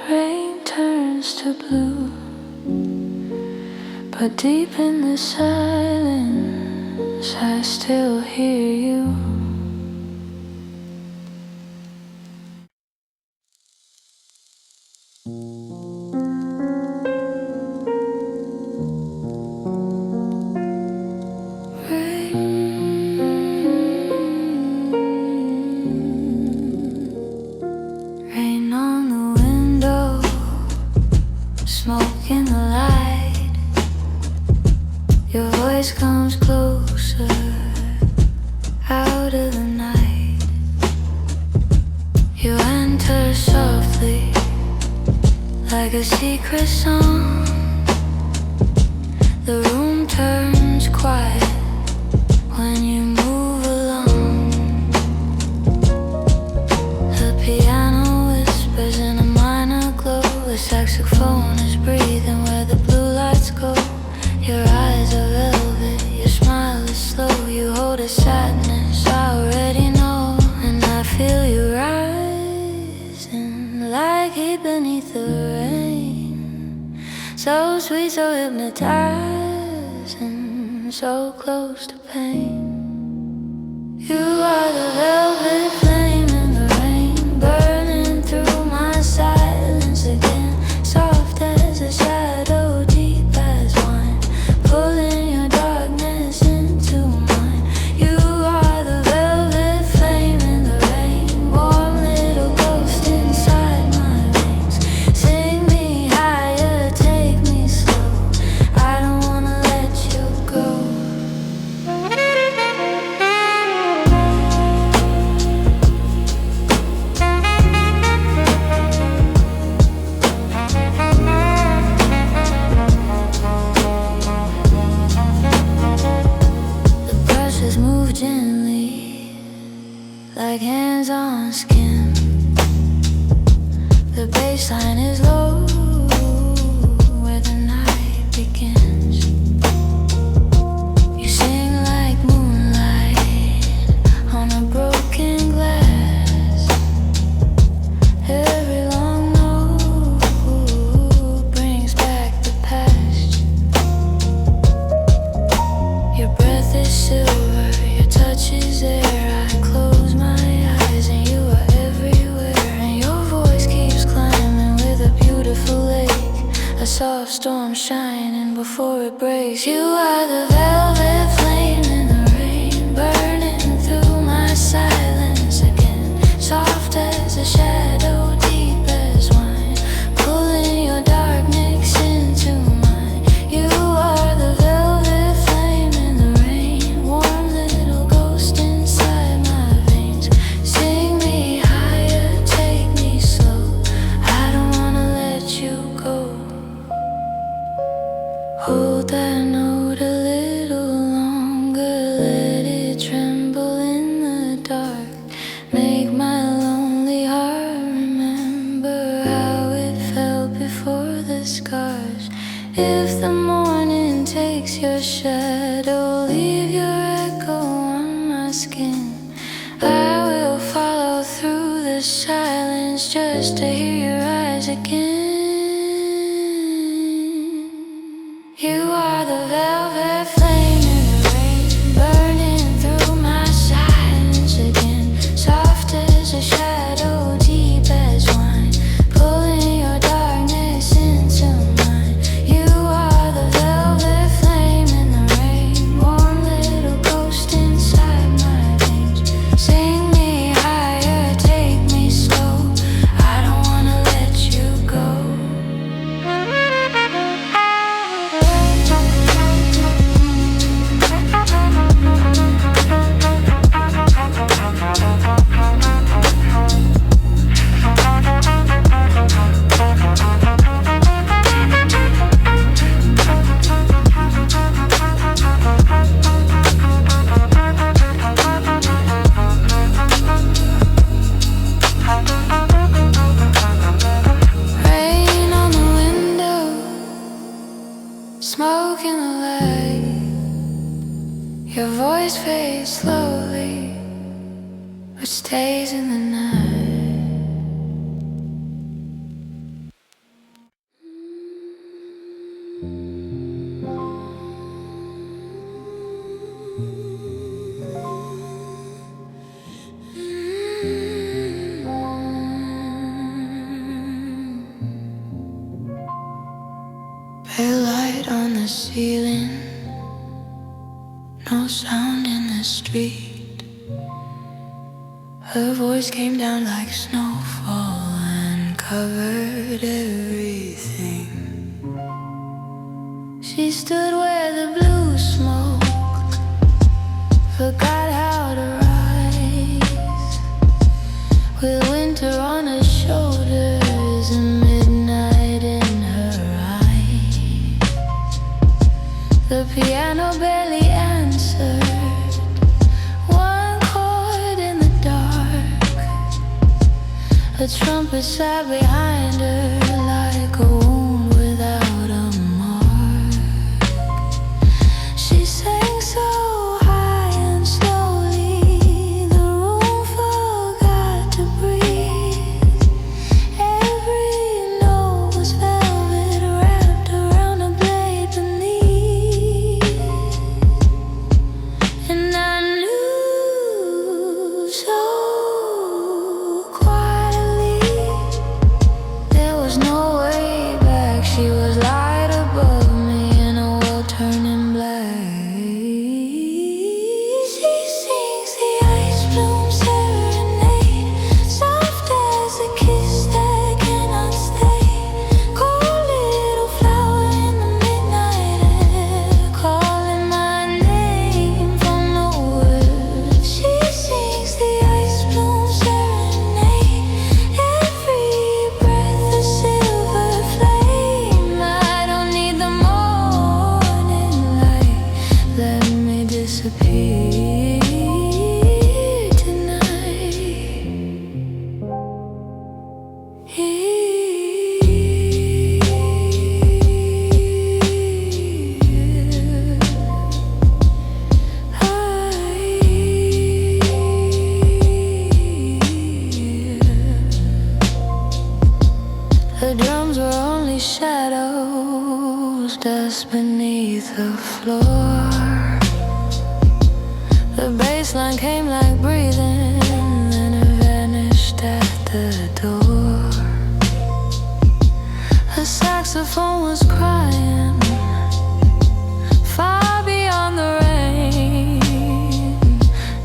A: rain turns to blue, but deep in the silence I still hear you. Rain on the window, smoke in the light. Your voice comes closer out of the night. You enter softly, like a secret song. The room turns quiet when you move along. The piano whispers in a minor glow. The saxophone is breathing where the blue lights go. Your eyes are velvet, your smile is slow. You hold a sadness I already know, and I feel you rising like heat beneath the rain. So sweet, so hypnotizing, so close to pain. You are the velvet flame in the rain, burning through my silence again. Soft as a shadow, deep as wine, pulling your darkness into mine. You are the velvet flame in the rain, warm little ghost inside my veins. Sing me higher, take me slow, I don't wanna let you go. The brushes move gently, like hands on skin. The bassline is low, where the night begins. You sing like moonlight on a broken glass. Every long note brings back the past. Your breath is silver, your touch is air. I close my eyes and you are everywhere. And your voice keeps climbing with a beautiful lake. A soft storm shining before it breaks. You are the velvet flame in the rain, burning through my silence again. Soft as a shadow, deep as wine, pulling your darkness into mine. You are the velvet flame in the rain, warm little ghost inside my veins. Sing me higher, take me slow, I don't wanna let you go. Hold that note a little longer, let it tremble in the dark. Make my lonely heart remember how it felt before the scars. If the morning takes your shadow, leave your echo on my skin. I will follow through the silence just to hear your eyes again. You are the velvet flame in the rain, burning through my silence again. Soft as a shadow, deep as wine, pulling your darkness into mine. You are the velvet flame in the rain, warm little ghost inside my veins. Sing me higher, take me slow, I don't wanna let you go. Rain on the window, smoke in the light. Your voice fades slowly, but stays in the night. Pale light on the ceiling, no sound in the street. Her voice came down like snowfall and covered everything. She stood where the blue smoke forgot how to rise, with winter The trumpet sat behind her like a wound without a mark. She sang so high and slowly, the room forgot to breathe. Every note was velvet wrapped around a blade beneath. And I knew so no way back. She was light above me in a world turning black. She sings the ice bloom serenade, soft as a kiss that cannot stay. Cold little flower in the midnight air, calling my name from nowhere. She sings the ice bloom serenade, every breath a silver flame. I don't need the morning light, let me disappear tonight. The drums were only shadows, dust beneath the floor. The bassline came like breathing, then it vanished at the door. The saxophone was crying, far beyond the rain,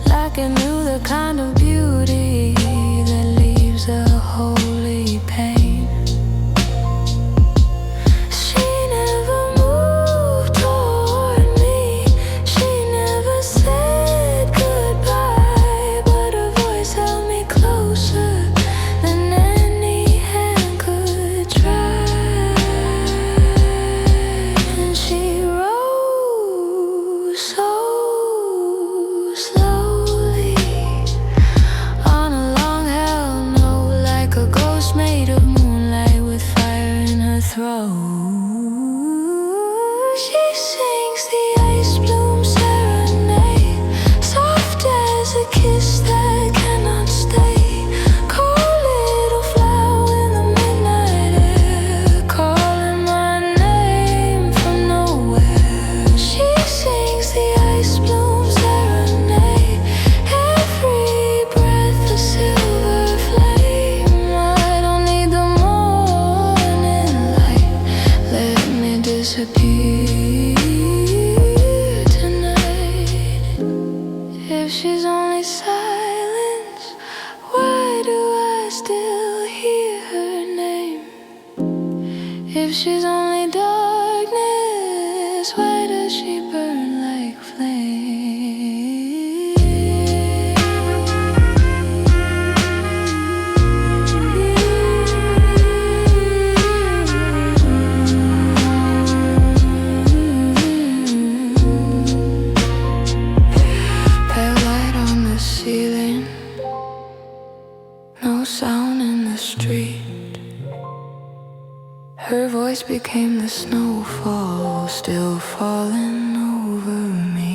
A: like it knew the kind of beauty that leaves a holy pain. She never moved toward me, she never said goodbye, but her voice held me closer than any hand could try. And she rose so slowly on a long held note, like a ghost made of moonlight with fire in her throat. She sings the ice bloom serenade, soft as a kiss that cannot stay. Cold little flower in the midnight air, calling my name from nowhere. She sings the ice bloom serenade, every breath a silver flame. I don't need the morning light, let me disappear tonight. If she's only silence, why do I still hear her name? If she's only darkness, why does she burn like flame? Pale light on the ceiling, no sound in the street. Her voice became the snowfall, still falling over me.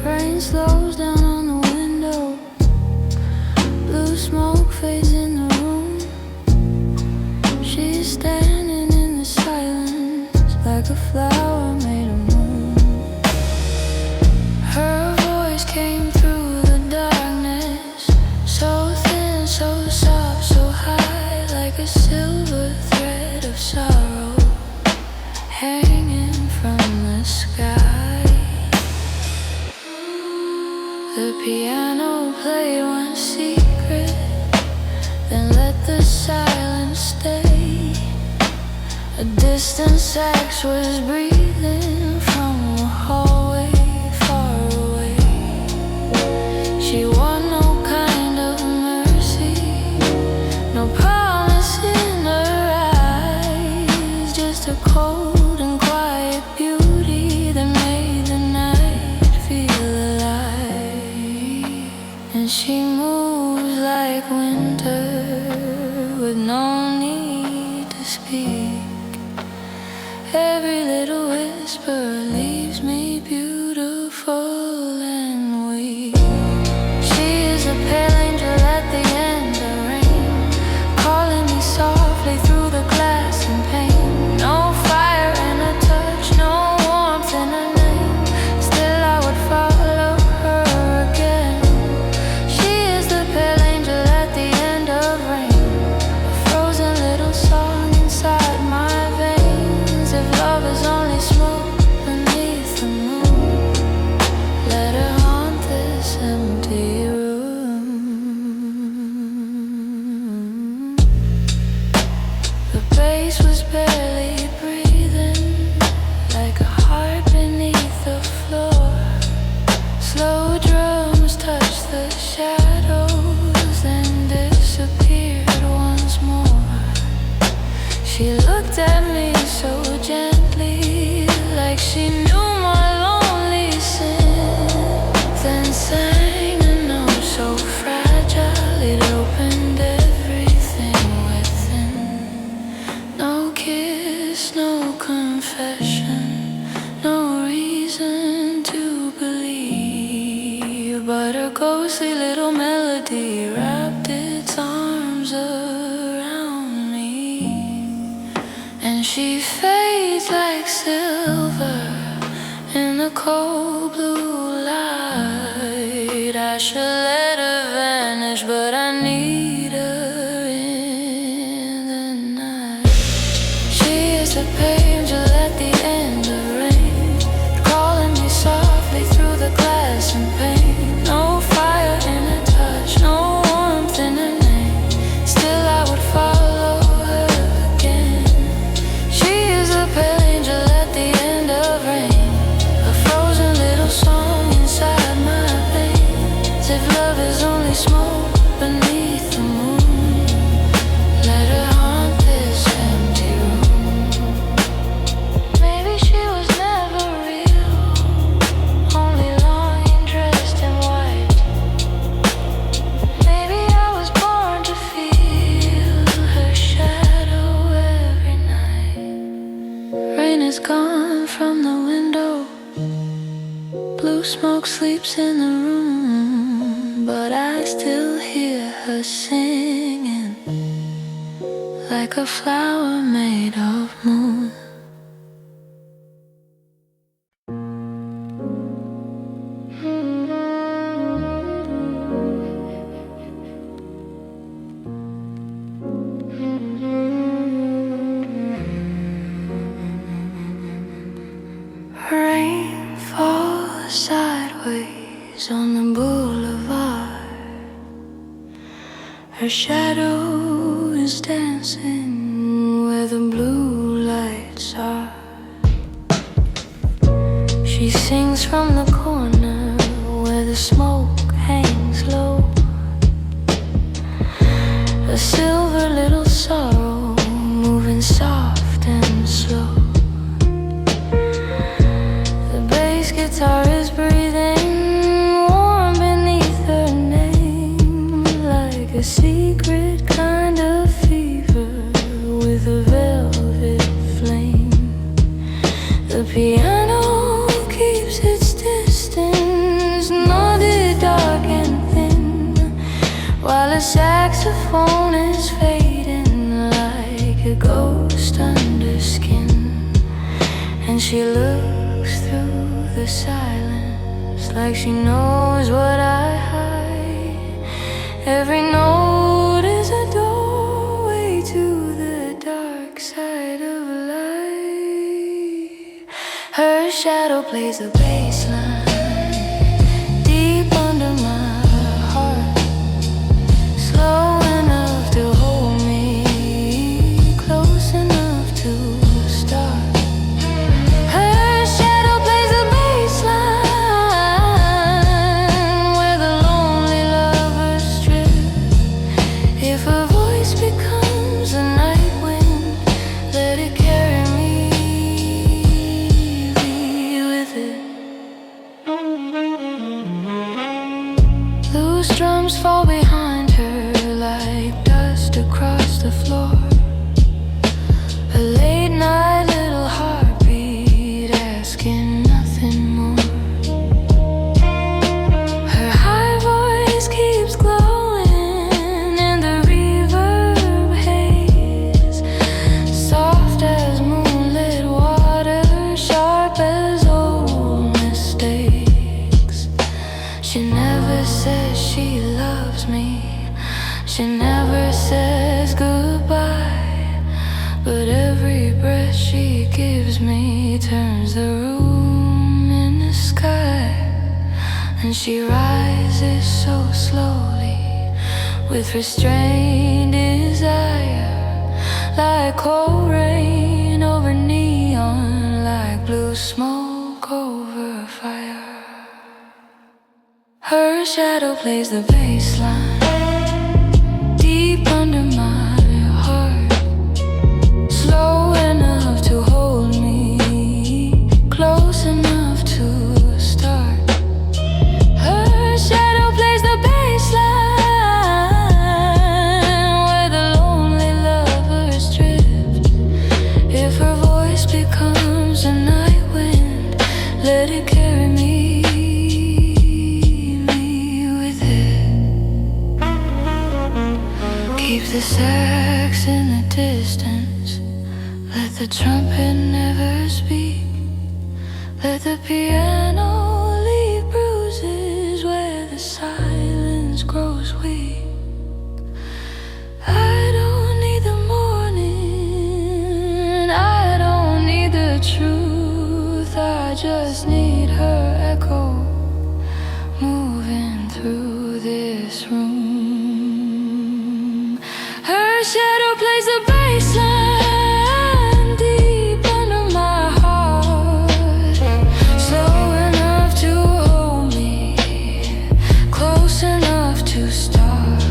A: Rain slows down on the window, blue smoke fades in the room. She's standing in the silence, like a flower made of moon. Her voice came through the darkness, so thin, so soft, so high, like a silver thread of sorrow hanging from the sky. The piano played one secret, then let the silence stay. A distant sax was breathing from a hallway far away. a cold and quiet beauty that made the night feel alive. And she moves like winter with no need to speak. Every little whisper leaves me beautiful and weak. She is a pale angel at the end of rain, calling me softly through the glass and pane. No fire in her touch, no warmth in her name. Still I would follow her again. She is the pale angel at the end of rain, a frozen little song inside my veins. If love is only smoke beneath the moon, let her haunt this empty room. The bass was barely breathing, like a heart beneath the floor. Slow drums touched the shadows, then disappeared once more. She looked at me so gently, like she knew my lonely sin, then sang a note so fragile it opened everything within. No kiss, no confession, no reason to believe, but her ghostly little melody wrapped its arms around me. And she fades like silver in the cold blue light. I should let her vanish, but I need her in the night. She is the angel at the end of rain, calling me softly through the glass and pane. No fire in her touch, no warmth in her name. Still I would follow her again. She is a pale angel at the end of rain, a frozen little song inside my veins. If love is only smoke beneath the moon, let her haunt this empty room. Maybe she was never real, only lying dressed in white. Maybe I was born to feel her shadow every night. Rain is gone from the window, blue smoke sleeps in the room, but I still hear her singing like a flower made of moon. Rain falls sideways on the boulevard. Her shadow is dancing where the blue lights are. She sings from the corner where the smoke hangs low, a silver little sorrow moving soft and slow. The bass guitar is breathing warm beneath her name, like a secret kind of fever with a velvet flame. The piano keeps its distance, nodded dark and thin, while a saxophone is fading like a ghost under skin. And she looks through the silence like she knows what I hide. Every note is a doorway to the dark side of life. Her shadow plays a bass line deep under my heart, slow enough to hold me, close enough to start. Her shadow plays a bass line where the lonely lovers strip. If her voice becomes a night wind, let it carry me me, turns the room into sky. And she rises so slowly with restrained desire, like cold rain over neon, like blue smoke over fire. Her shadow plays the bass line deep under my heart, slow enough to hold me, close enough to start. Her shadow plays the bass line where the lonely lovers drift. If her voice becomes a night wind, let it carry me with it. Keep the sax in the distance, let the trumpet never speak, let the piano leave bruises where the silence grows weak. I don't need the morning, I don't need the truth, I just need her echo moving through this room. Her shadow plays the bass line deep under my heart, slow enough to hold me, close enough to start.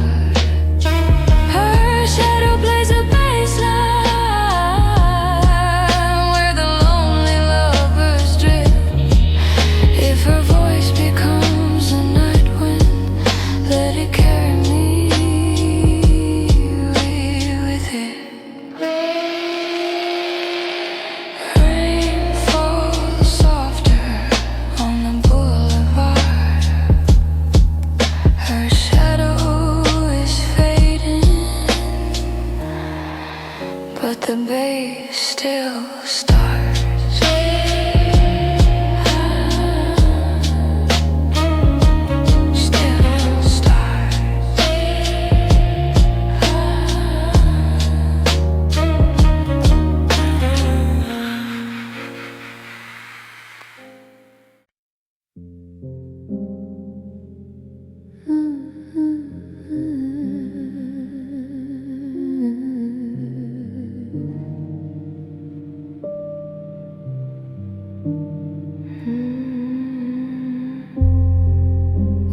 A: Her shadow plays the bass line where the lonely lovers drift. If her voice becomes a night wind, let it carry me with it. Rain falls softer on the boulevard. Her shadow is fading, but the bass still starts. Still starts.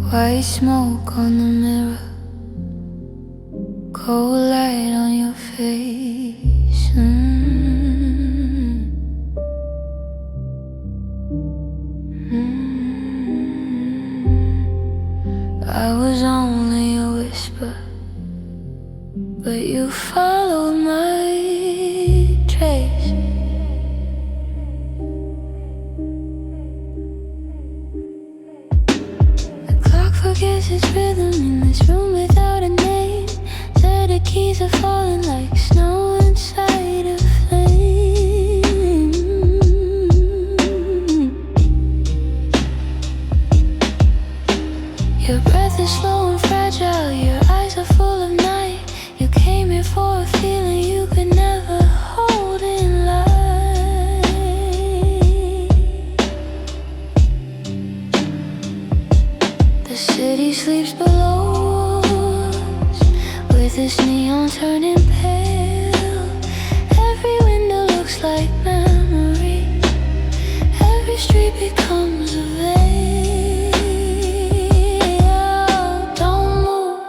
A: White smoke on the mirror, cold light on your face. I was only a whisper, but you followed my trace. The clock forgets its rhythm in this room without a name. Said the keys are falling like snow inside a flame. Your breath is slow and fragile, your eyes are full of night. You came here for a feeling you could never hold in life. The city sleeps below us, with this neon turning pale. Every window looks like memory, every street becomes a veil. Don't move,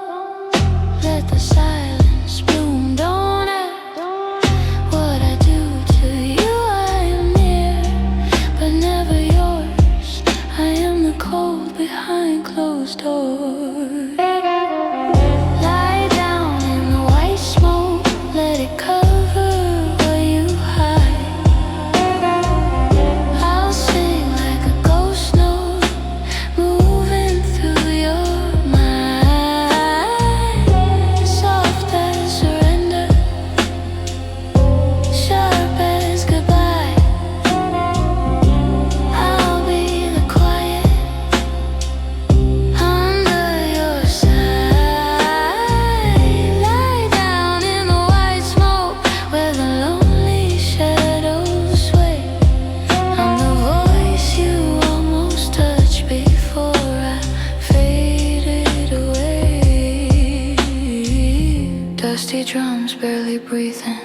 A: let the silence bloom. Don't ask what I do to you. I am near, but never yours. I am the cold behind closed doors. Lie down in the white smoke, let it cover where you hide. I'll sing like a ghost note keep breathing,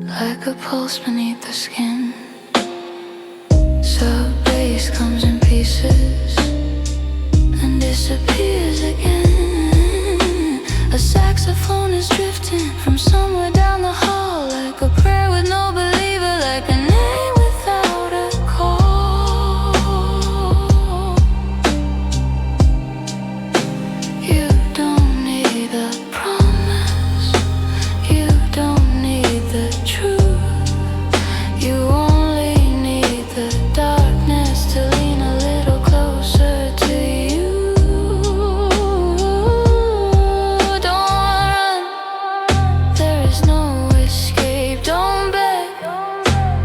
A: like a pulse beneath the skin. Sub bass comes in pieces and disappears again. A saxophone is drifting from somewhere down the hall, like a prayer with no believer, like a name without a call. You don't need a promise, you don't need the truth, you only need the darkness to lean a little closer to you. Don't run, there is no escape. Don't beg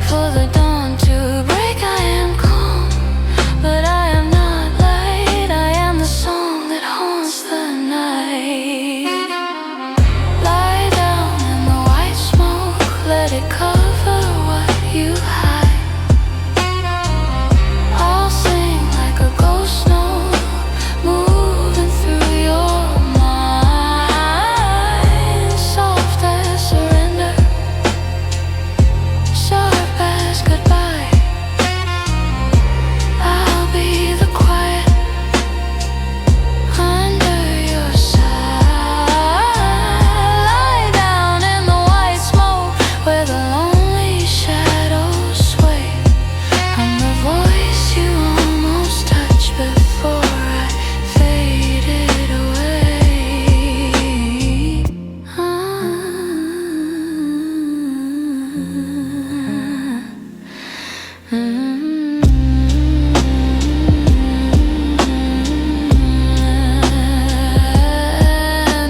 A: for the dawn to break. I am calm, but I am not light. I am the song that haunts the night. Lie down in the white smoke, let it cover what you hide. I'll sing like a ghost note, moving through your mind. Soft as surrender, sharp as goodbye. I'll be the quiet under your side. Lie down in the white smoke where the lonely shadows sway. I'm the voice you almost touched before I faded away.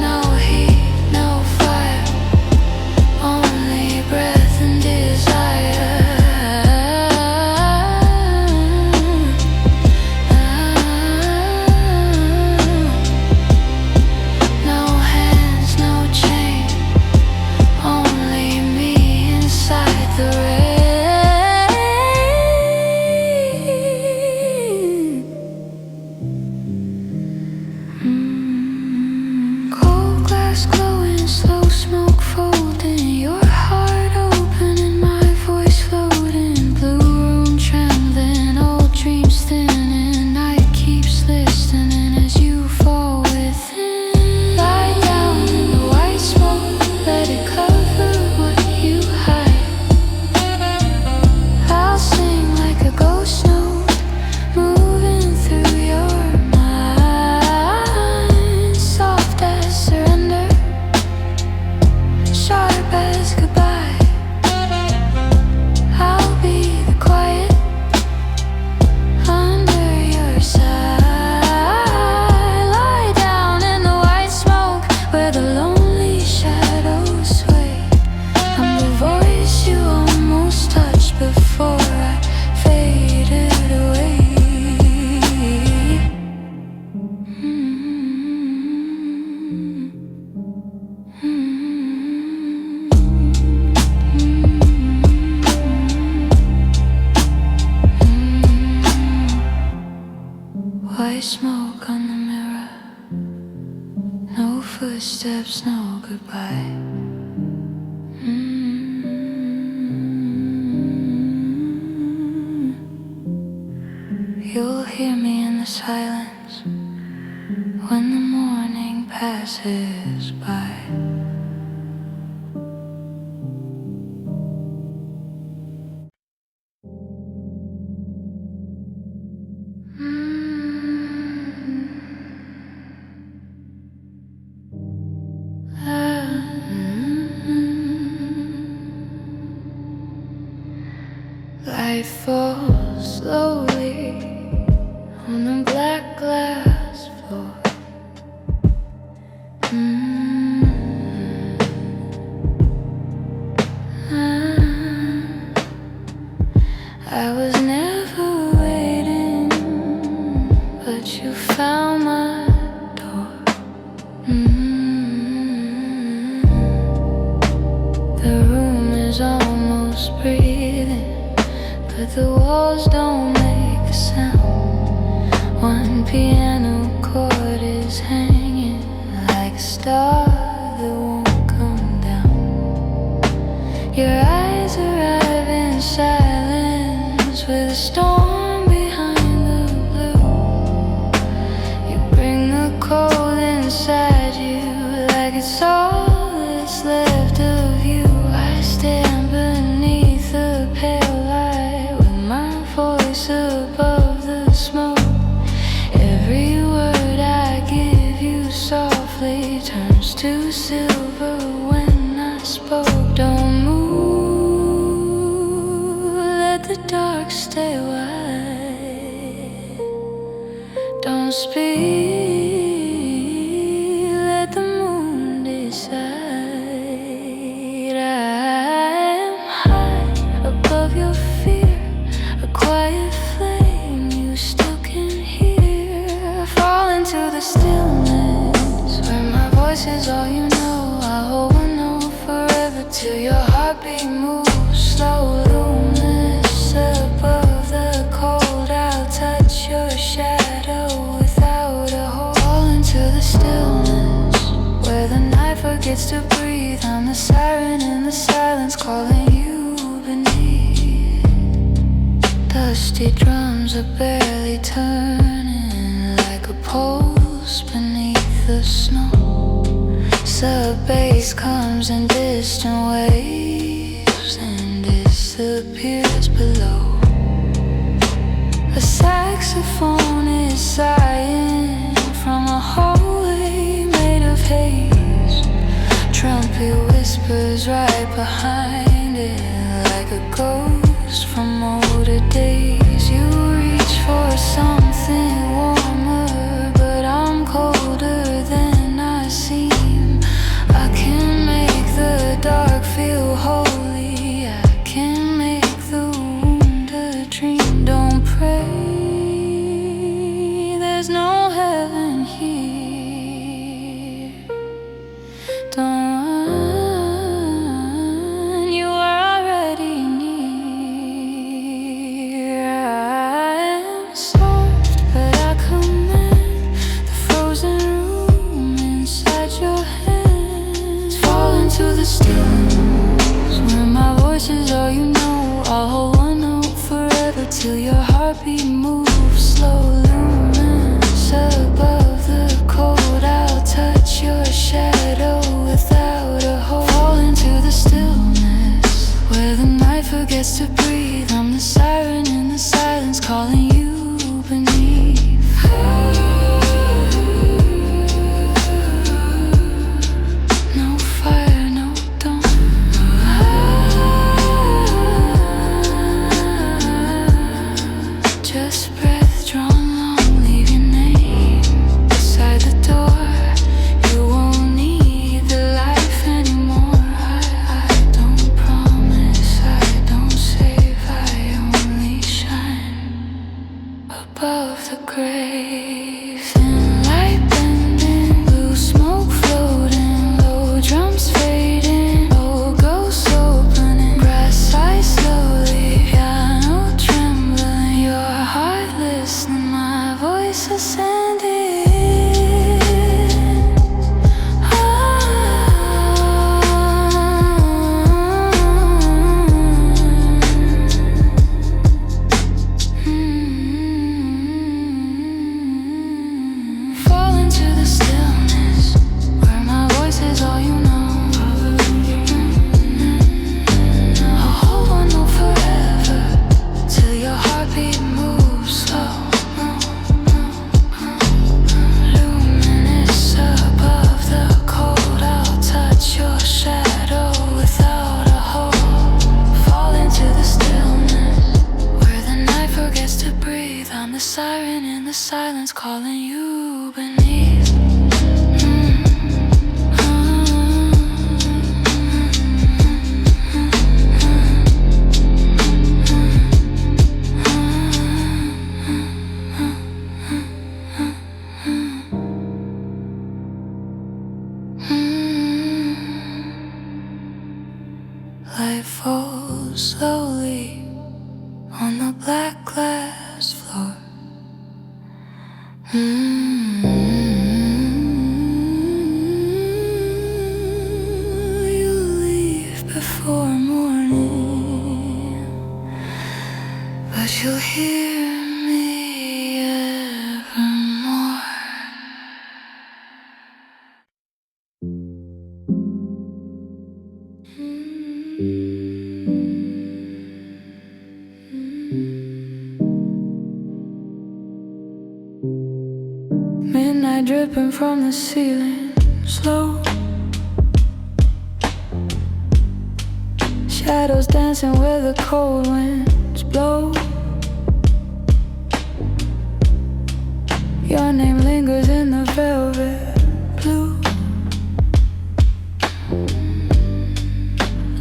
A: No heat, no fire, only breath and desire. No hands, no chain, only me inside the rain. Cold glass glowing, slow smoke folding, your heart open and my voice floating. Blue room trembling, old dreams thinning. Night keeps listening as you fall within. Lie down in the white smoke, let it cover what you hide. I'll sing like a ghost note, moving through your mind. Soft as surrender, sharp as goodbye. I'll be the quiet under your side. Lie down in the white smoke where the lonely shadows sway. I'm the voice you almost touched before I faded away. White smoke on the mirror, no footsteps, no goodbye. You'll hear me in the silence when the morning passes by. Light falls slowly on the black glass floor. I was never waiting, but you found my door. The room is almost breathing, but the walls don't make a sound. One piano chord is hanging like a star that won't come down. the storm behind the blue. You bring the cold inside you like it's all that's left of you. I stand beneath the pale light with my voice above the smoke. Every word I give you softly turns to silver when I spoke. Don't move, let the dark stay wide. Don't speak, let the moon decide. I am high above your fear, a quiet flame you still can hear. Fall into the stillness where my voice is all you know. I'll hold one note forever till your heartbeat moves slow. Luminous above the cold, I'll touch your shadow without a hold. Fall into the stillness where the night forgets to breathe. I'm the siren in the silence calling you beneath. Dusty drums are barely turning like a pulse beneath the snow. Sub-bass comes in distant waves and disappears below. A saxophone is sighing from a hallway made of haze. Trumpet whispers right behind it like a ghost from older days. You reach for something warmer, but I'm colder than I seem. I can make the dark feel holy. I can make the wound a dream. Don't pray, there's no heaven here. Don't run, you are already near. I am soft, but I command the frozen room inside your hands. Fall into the stillness where my voice is all you know. I'll hold one note forever till your heartbeat moves slow. Luminous above the cold, I'll touch your shadow without a hold. Fall into the stillness where the night forgets to breathe. I'm the siren in the silence calling you beneath. No fire, no dawn. Just breath drawn long, leave your name beside the door. You won't need the life anymore. I don't promise, I don't save, I only shine above the grave. Thin light bending, blue smoke floating, low drums fading, old ghosts opening, grass sighs slowly, piano trembling, your heart listening, my voice ascending. Fall into the stillness where my voice is all you know. I'll hold one note forever till your heartbeat moves slow. Luminous above the cold, I'll touch your shadow without a hold. Fall into the stillness where the night forgets to breathe. I'm the siren in the silence calling you beneath. Light falls slowly on the black glass floor. You leave before morning, but you'll hear me evermore. Midnight dripping from the ceiling, slow. Shadows dancing where the cold winds blow. Your name lingers in the velvet blue,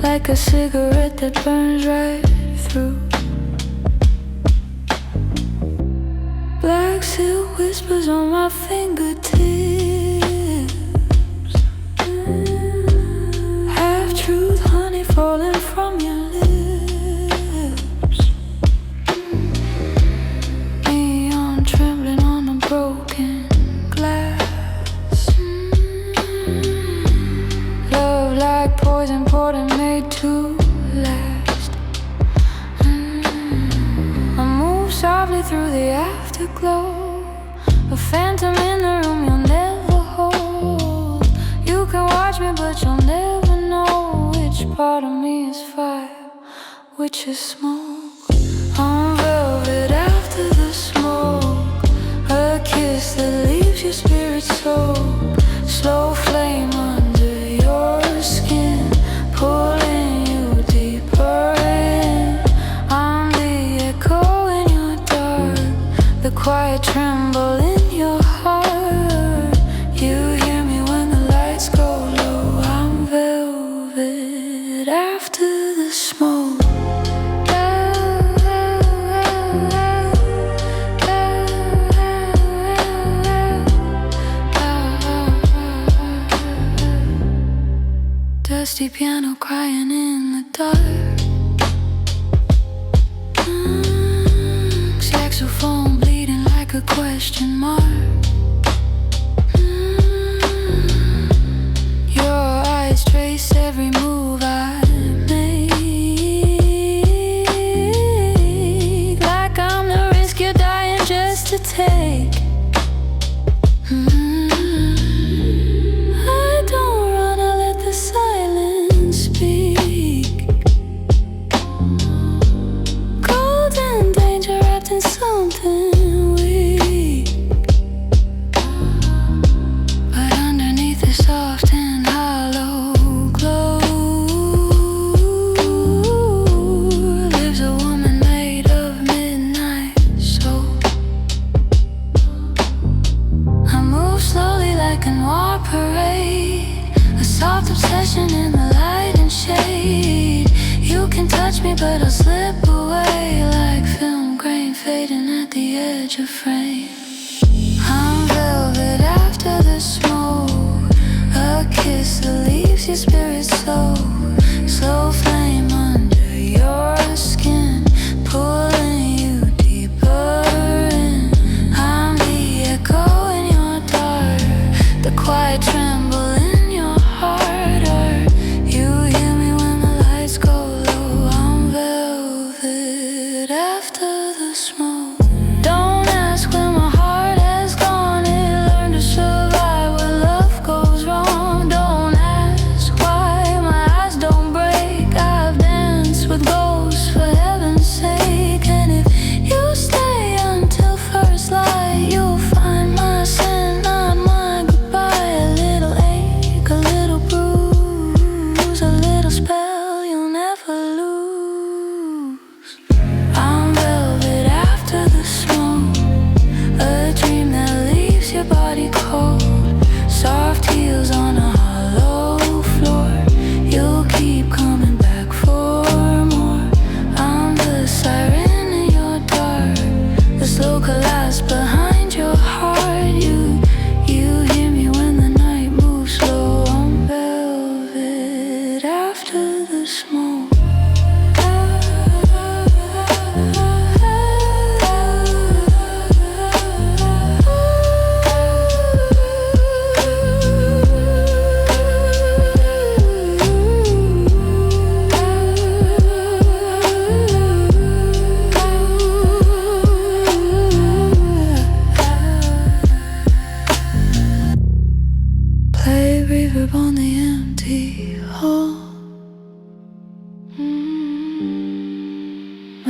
A: like a cigarette that burns right through. Black silk whispers on my fingertips, half-truth honey falling from your lips. Neon trembling on a broken glass. Love like poison poured and made to last. I move softly through the afterglow, a phantom in the room you'll never hold. You can watch me but you'll never know which part of me is fire, which is smoke. On velvet after the smoke, a kiss that leaves your spirit soaked. Slow flame under your skin, pulling you deeper in. I'm the echo in your dark, the quiet tremble in your heart. You hear me when the lights go low. I'm velvet after the smoke. Dusty piano crying in the dark. Saxophone bleeding like a question mark. Your eyes trace every move I make, like I'm the risk you're dying just to take. I don't run, I let the silence speak. Cold and danger wrapped in something weak, but underneath the soft and hollow glow lives a woman made of midnight soul. I move slowly like a noir parade, a soft obsession in the light and shade. You can touch me but I'll slip away, like film grain fading at the edge of frame. I'm velvet after the smoke, a kiss that leaves your spirit soaked. Slow flame under your skin, pulling you deeper in. I'm the echo in your dark, the quiet tremble in your heart. Are you hear me when the lights go low? I'm velvet after the smoke. Don't ask where my heart has gone, it learned to survive when love goes wrong. Don't ask why my eyes don't break, I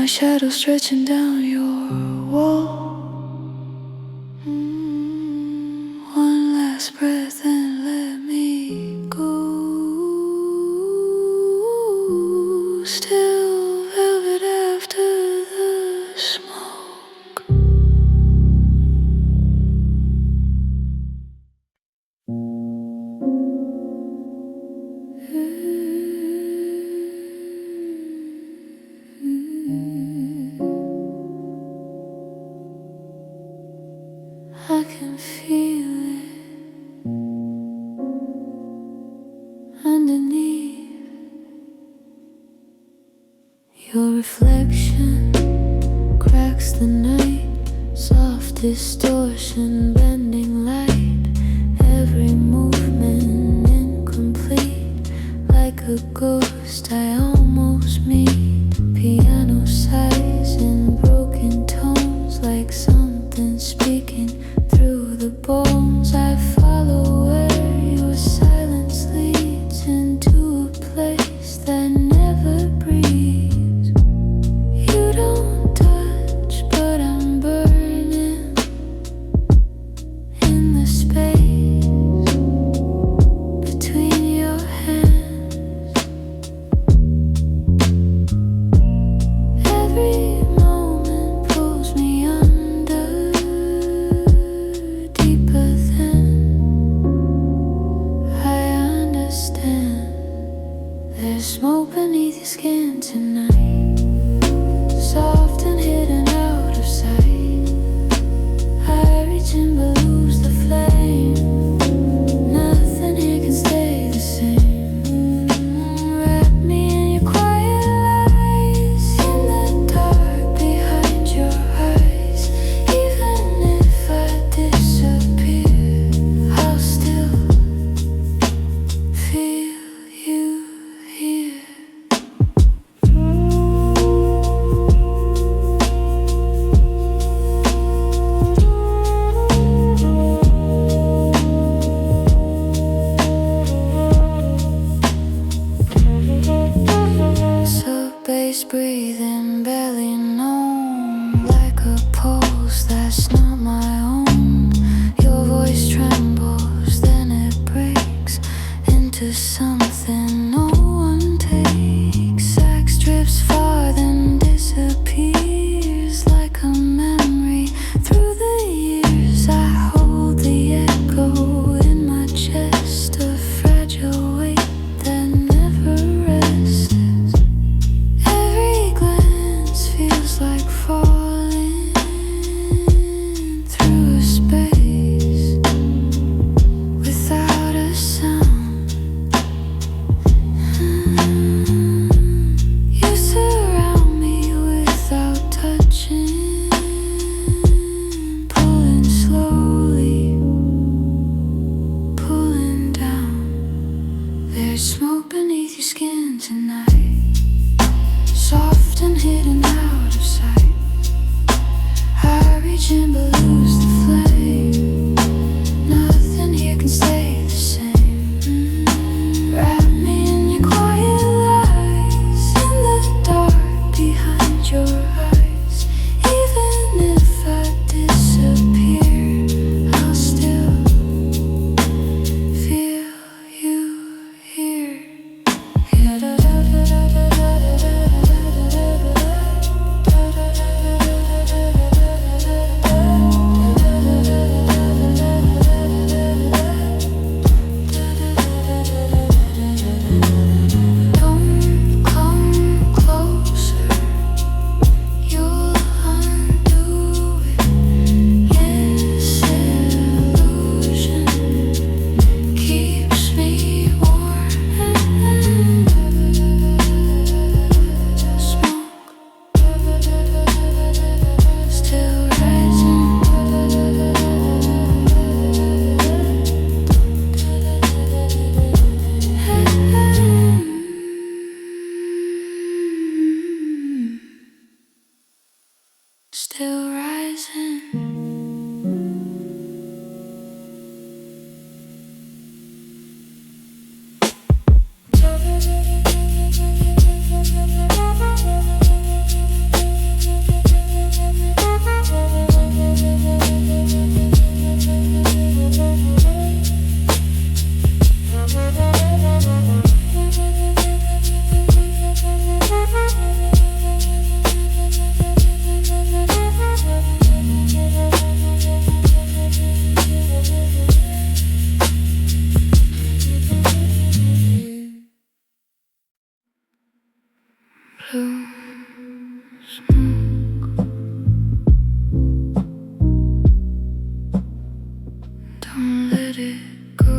A: my shadow stretching down your wall. One last breath and let me go. Still velvet after the smoke. I can feel it underneath. Your reflection cracks the night, soft distortion, bending light. Every movement incomplete, like a ghost I almost meet. Piano sighs in broken tones, like something speaking through the bones. I follow where your silence leads, into a place that never breathes. You don't touch, but I'm burning in the space between your hands. Every moment pulls me under, deeper than I understand. There's smoke beneath your skin tonight, soft and hidden out of sight. I reach in but lose the flame. Nothing here can stay the same. Wrap me in your quiet lies, in the dark behind your eyes. Even if I disappear, I'll still feel you here. Sub-bass breathing, barely known, like a pulse that's not my own. Your voice trembles, then it breaks into something no one takes. Sax drifts far, then disappears like a memory through the years. I hold the echo in my chest, a fragile weight that never rests. Every glance feels like falling through a space smoke. Don't let it go.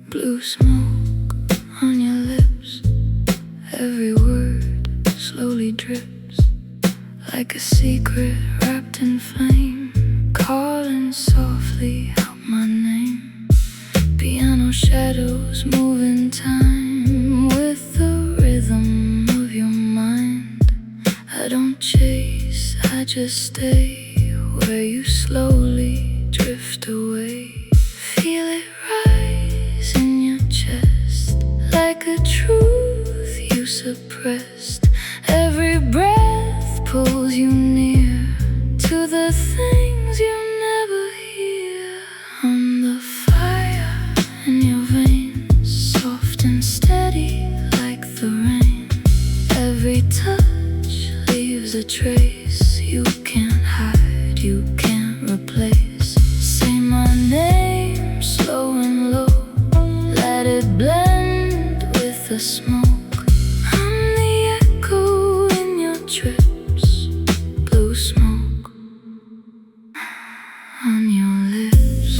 A: Blue smoke on your lips. Every word slowly drips like a secret wrapped in flame, calling softly out my name. Piano shadows move in time with the rhythm of your mind. I don't chase, I just stay where you slowly drift away. Feel it rise in your chest like a truth you suppressed. Every breath pulls you near to the things you never hear. On the fire in your veins, soft and steady like the rain. Every touch leaves a trace you can't hide, you can't replace. Say my name slow and low, let it blend with the smoke. I'm the echo in your trips, blue smoke on your lips.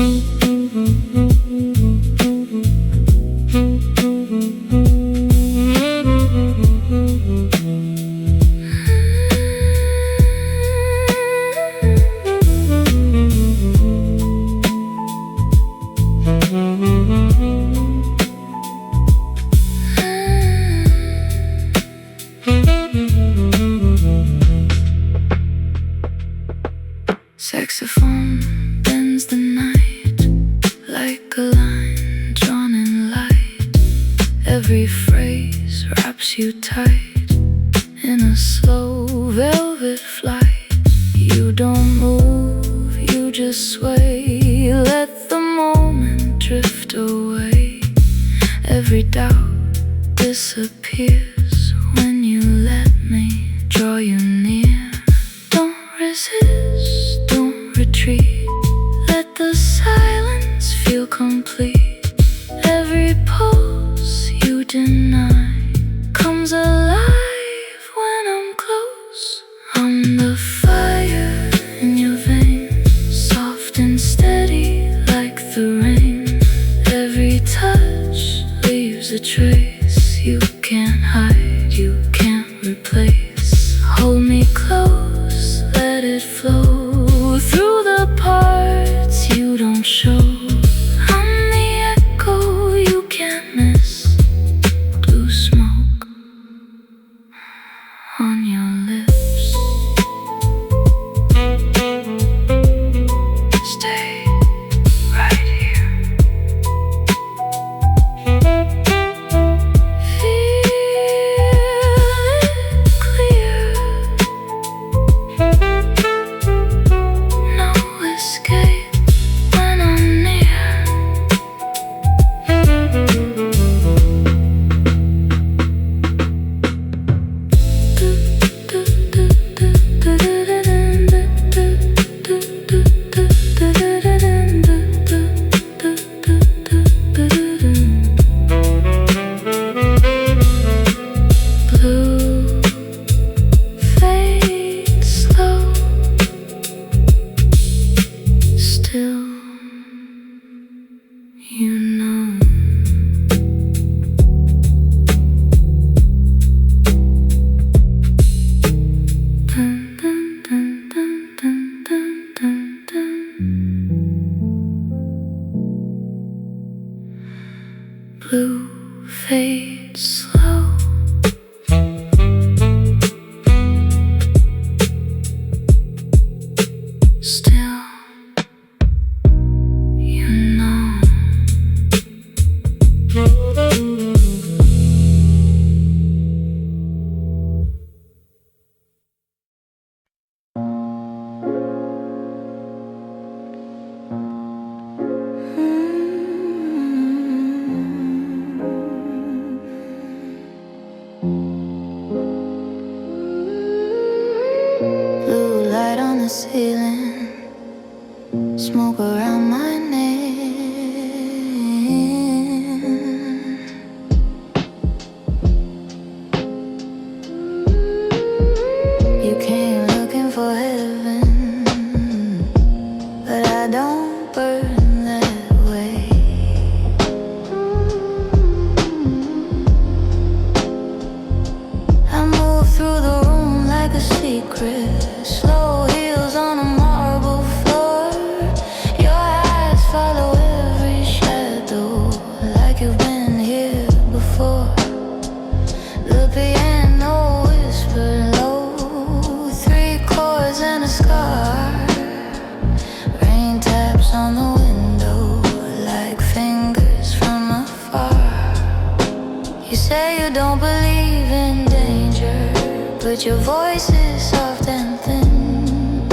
A: Saxophone bends the night like a line drawn in light. Every phrase wraps you tight in a slow velvet flight. You don't move, you just sway. Let the moment drift away. Every doubt disappears when you let me draw you near. Don't resist, don't retreat. Let the silence feel complete. Every pulse you deny comes alive when I'm close. I'm the fire in your veins, soft and steady like the rain. Every touch leaves a trace you can't hide, you can't replace. Hold me close, let it flow through the parts you don't show. I'm the echo you can't miss, blue smoke on your lips. Stay right here. Feel it clear. No escape when I'm near. Blue fade slow. Still, you know. Dun, dun, dun, dun, dun, dun, dun, dun. Blue fade slow. Still, you know. Blue light on the ceiling, smoke around my neck. You say you don't believe in danger, but your voice is soft and thin.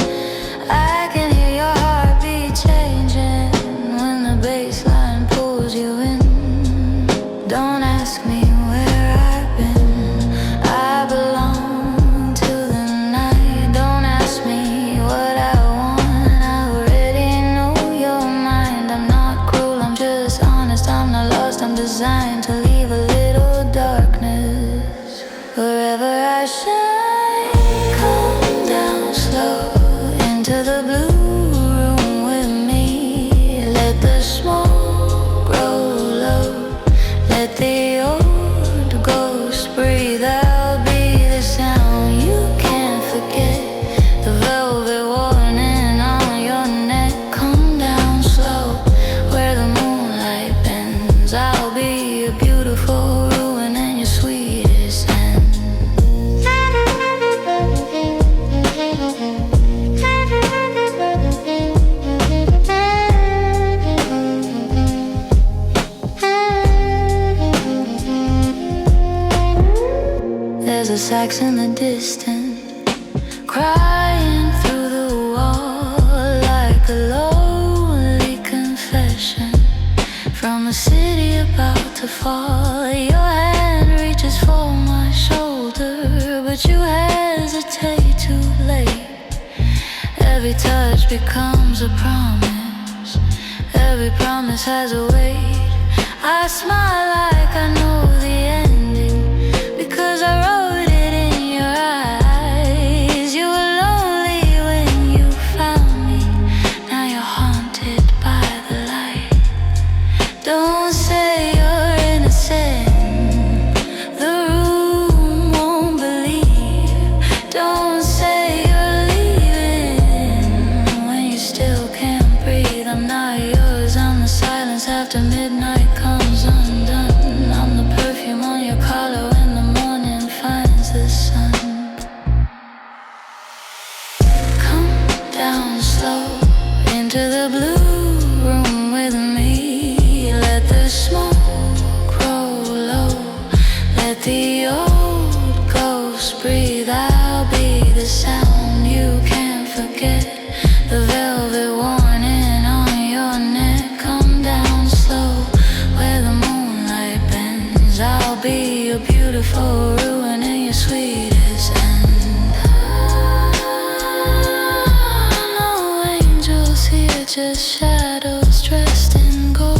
A: I can hear your heartbeat changing when the bassline pulls you in. Don't ask me where I've been, I belong to the night. Don't ask me what I want, I already know your mind. I'm not cruel, I'm just honest, I'm not lost, I'm designed to leave a little darkness wherever I shine. Come down slow into the blue room with me. Let the smoke grow low, let the old ghost breathe. I'll be the sound you can't forget, the velvet warning on your neck. Come down slow where the moonlight bends. I'll be a beautiful ruin and your sweetest end. There's a sax in the distance, crying through the wall like a lonely confession from a city about to fall. Your hand reaches for my shoulder, but you hesitate too late. Every touch becomes a promise, every promise has a weight. I smile like I know the ending, because I wrote it in your eyes. You were lonely when you found me, now you're haunted by the light. Don't say you're innocent, the room won't believe. Don't say you're leaving when you still can't breathe. I'm not yours, I'm the silence after midnight comes undone. I'm the perfume on your collar when the morning finds the sun. Come down slow into the blue room with me. Let the smoke roll low, let the old ghost breathe. I'll be the sound you can't forget, the velvet warning on your neck. Come down slow where the moonlight bends. I'll be your beautiful ruin and your sweetest end. No angels here, just shadows dressed in gold.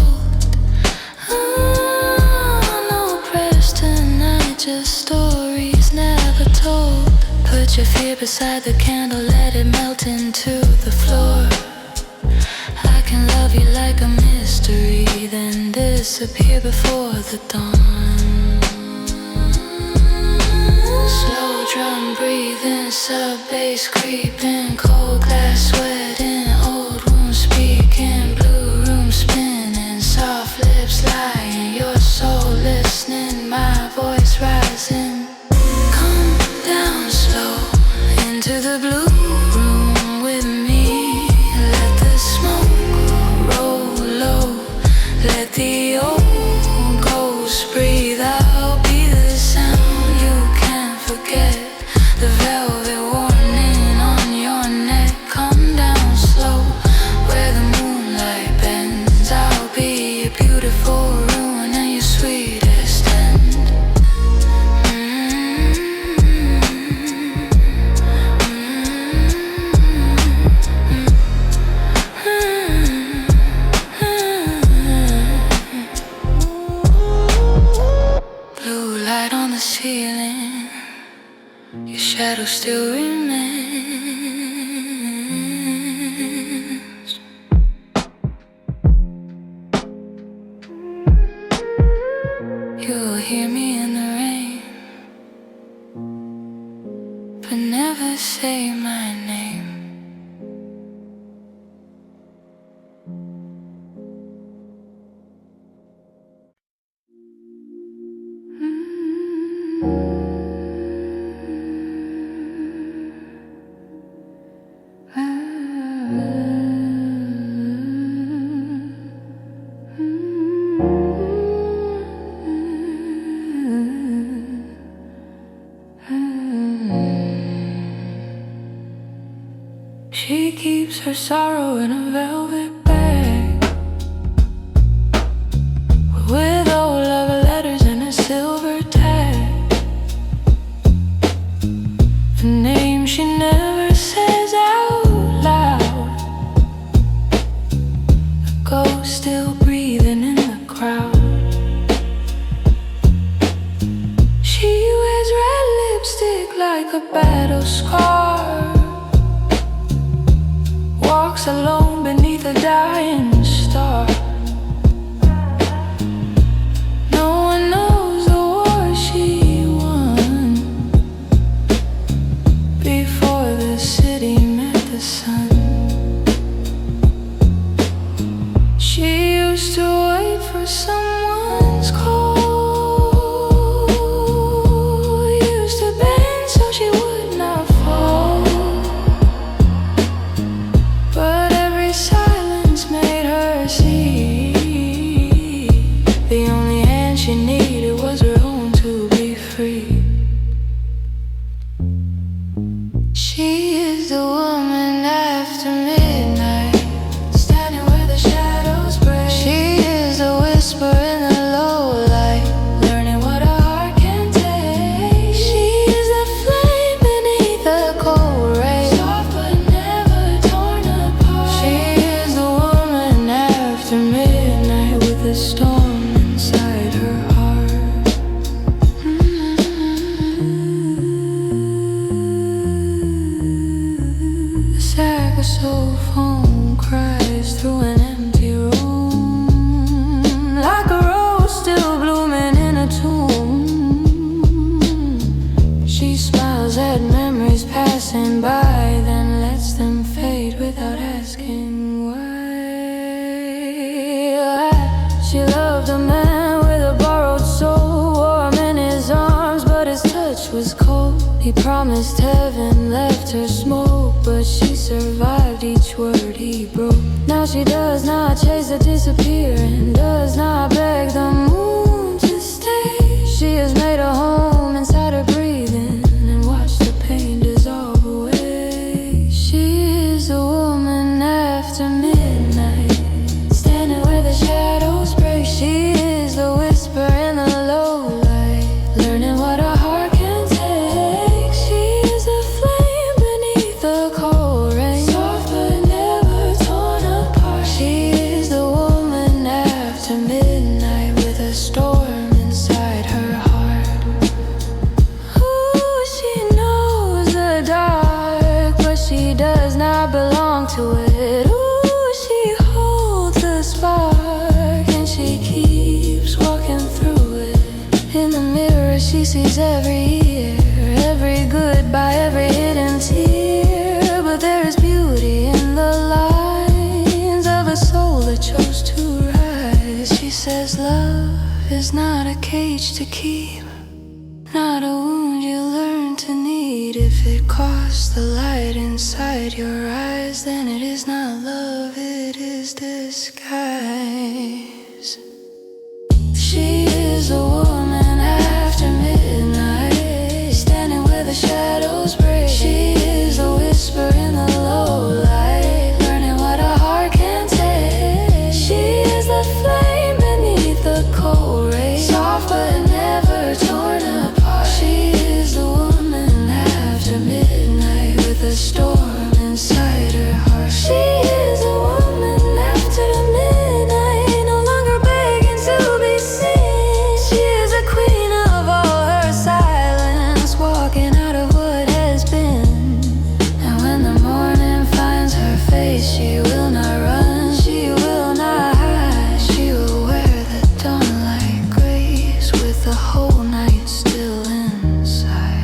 A: No prayers tonight, just stories never told. Put your fear beside the candle, let it melt into the floor. I can love you like a mystery, then disappear before the dawn. Slow drum breathing, sub bass creeping, cold glass sweating, old wounds speaking, blue room spinning, soft lips lying, your soul listening, my voice rising. Come down slow into the blue room with me. Let the smoke roll low, let the old ghost breathe. I'll be the sound you can't forget, the velvet warning on your neck. Come down slow where the moonlight bends. I'll be your beautiful ruin and your sweetest end. Blue light on the ceiling, your shadow still remains. You'll hear me in the rain, but never say my name. keeps her sorrow in a velvet bag, with old love letters and a silver tag. A name she never says out loud, a ghost still breathing in the crowd. She wears red lipstick like a battle scar, walks alone beneath a dying star. No one knows the war she won before the city met the sun. She used to wait for someone's call, used to bend so she would not fall, but every silence made her see the only hand she needed was her own to be free. She is the woman after midnight, standing where the shadows break. She is a whisper in the low light, learning what a heart can take. She is the flame beneath the cold ray, soft but never torn apart. She is the woman after midnight, with a storm inside her heart. The saxophone cries through an empty room, like a rose still blooming in a tomb. She smiles at memories passing by, then lets them fade without asking why. She loved a man with a borrowed soul, wore him in his arms, but his touch was cold. He promised heaven, left her smoke, but she survived each word he broke. Now she does not chase the disappearing, does not beg the moon to stay. She has made a home inside her breathing, and watched the pain dissolve away. She is a woman after midnight, standing where the shadows break. She is the whisper in the low light, learning what a heart can take. She is the flame beneath the cold rain, soft but never torn apart. She is the woman after midnight, with a storm inside her heart. Ooh, she knows the dark, but she does not belong to it. Ooh, she holds the spark, and she keeps walking through it. In the mirror she sees every year, every goodbye, every hidden tear. But there is beauty in the lines of a soul that chose to rise. She says love is not a cage to keep, not a wound you learn to need. If it costs the light inside your eyes, then it is not love, it is disguise. She is a woman after midnight, standing where the shadows break. She is a whisper in the low light, learning what a heart can take. She is the flame beneath the cold ray, soft but never torn apart. She is the woman after midnight, with a storm inside her heart. She is a woman after midnight, no longer begging to be seen. She is a queen of all her silence, walking out of what has been. And when the morning finds her face, she will not run, she will not hide. She will wear the dawn like grace, with the whole night still inside.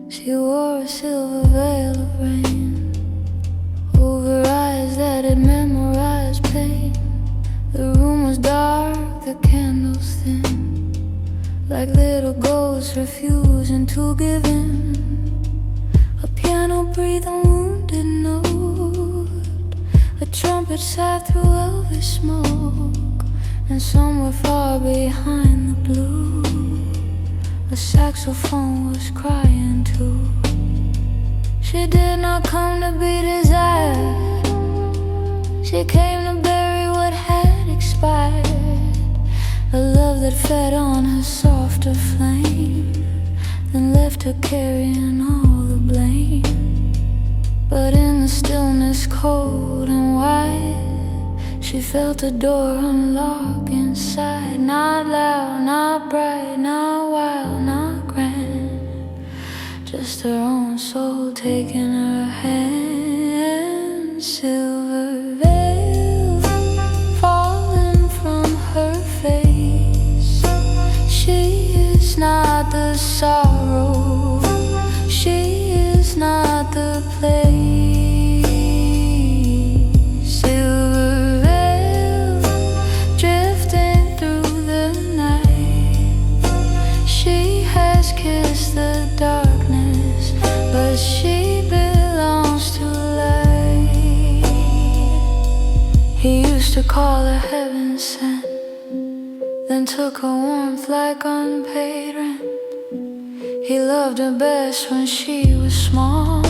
A: She wore a silver veil of rain over eyes that had memorized pain. The room was dark, the candles thin. refusing to give in. A piano breathed a wounded note, a trumpet sat through Elvis smoke, and somewhere far behind the blue, a saxophone was crying too. She did not come to be desired, she came to bury what had expired, a love that fed on her softer flame, then left her carrying all the blame. But in the stillness cold and wide, she felt a door unlock inside. Not loud, not bright, not wild, not grand, just her own soul taking her hand. Silver veil falling from her face. She is not the sorrow, she is not the place. Silver veil drifting through the night. She has kissed the darkness, but she belongs to light. He used to call her heaven sent, then took her warmth like unpaid rent. He loved her best when she was small,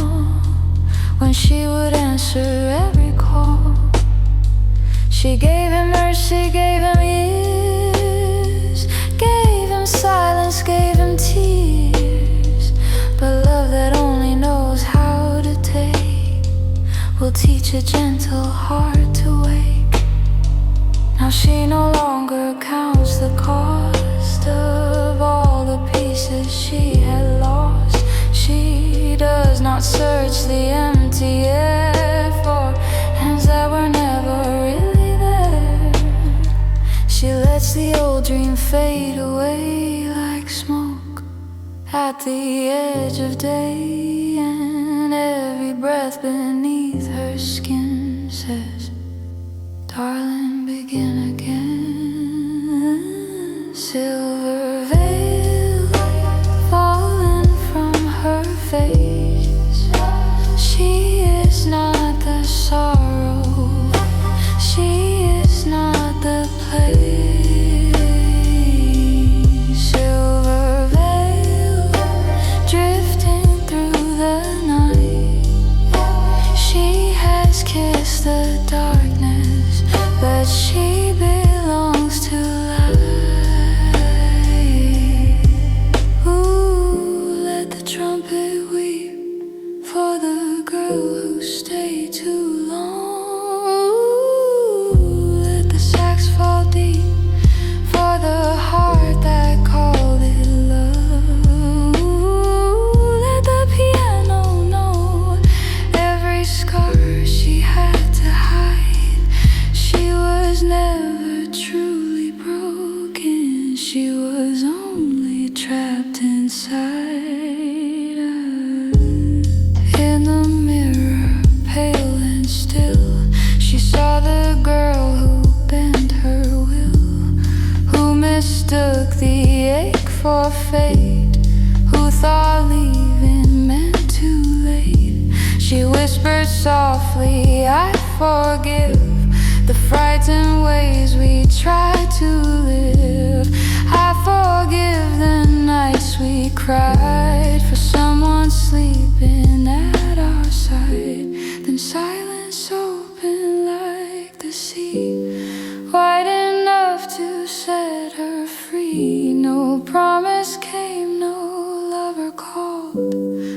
A: when she would answer every call. She gave him mercy, gave him years, gave him silence, gave him tears. But love that only knows how to take will teach a gentle heart to wake. Now she no longer counts the cost of all the pieces she had lost. She does not search the empty air for hands that were never really there. She lets the old dream fade away like smoke at the edge of day, and every breath beneath her skin says, darling, begin again. Silver veil falling from her face. She is not the sorrow, she is not the place. Silver veil drifting through the night. She has kissed the darkness, but she belongs to light. Ooh, let the trumpet weep for the girl who stayed too long. Ooh, let the sax fall deep for the heart that called it love. Ooh, let the piano know every scar she had to hide. She was never truly broken, she was only trapped inside. In the mirror, pale and still, she saw the girl who bent her will, who mistook the ache for fate, who thought leaving meant too late. She whispered softly, I forgive the frightened ways we try to live. I forgive the nights we cried for someone sleeping at our side. Then silence opened like the sea, wide enough to set her free. No promise came, no lover called,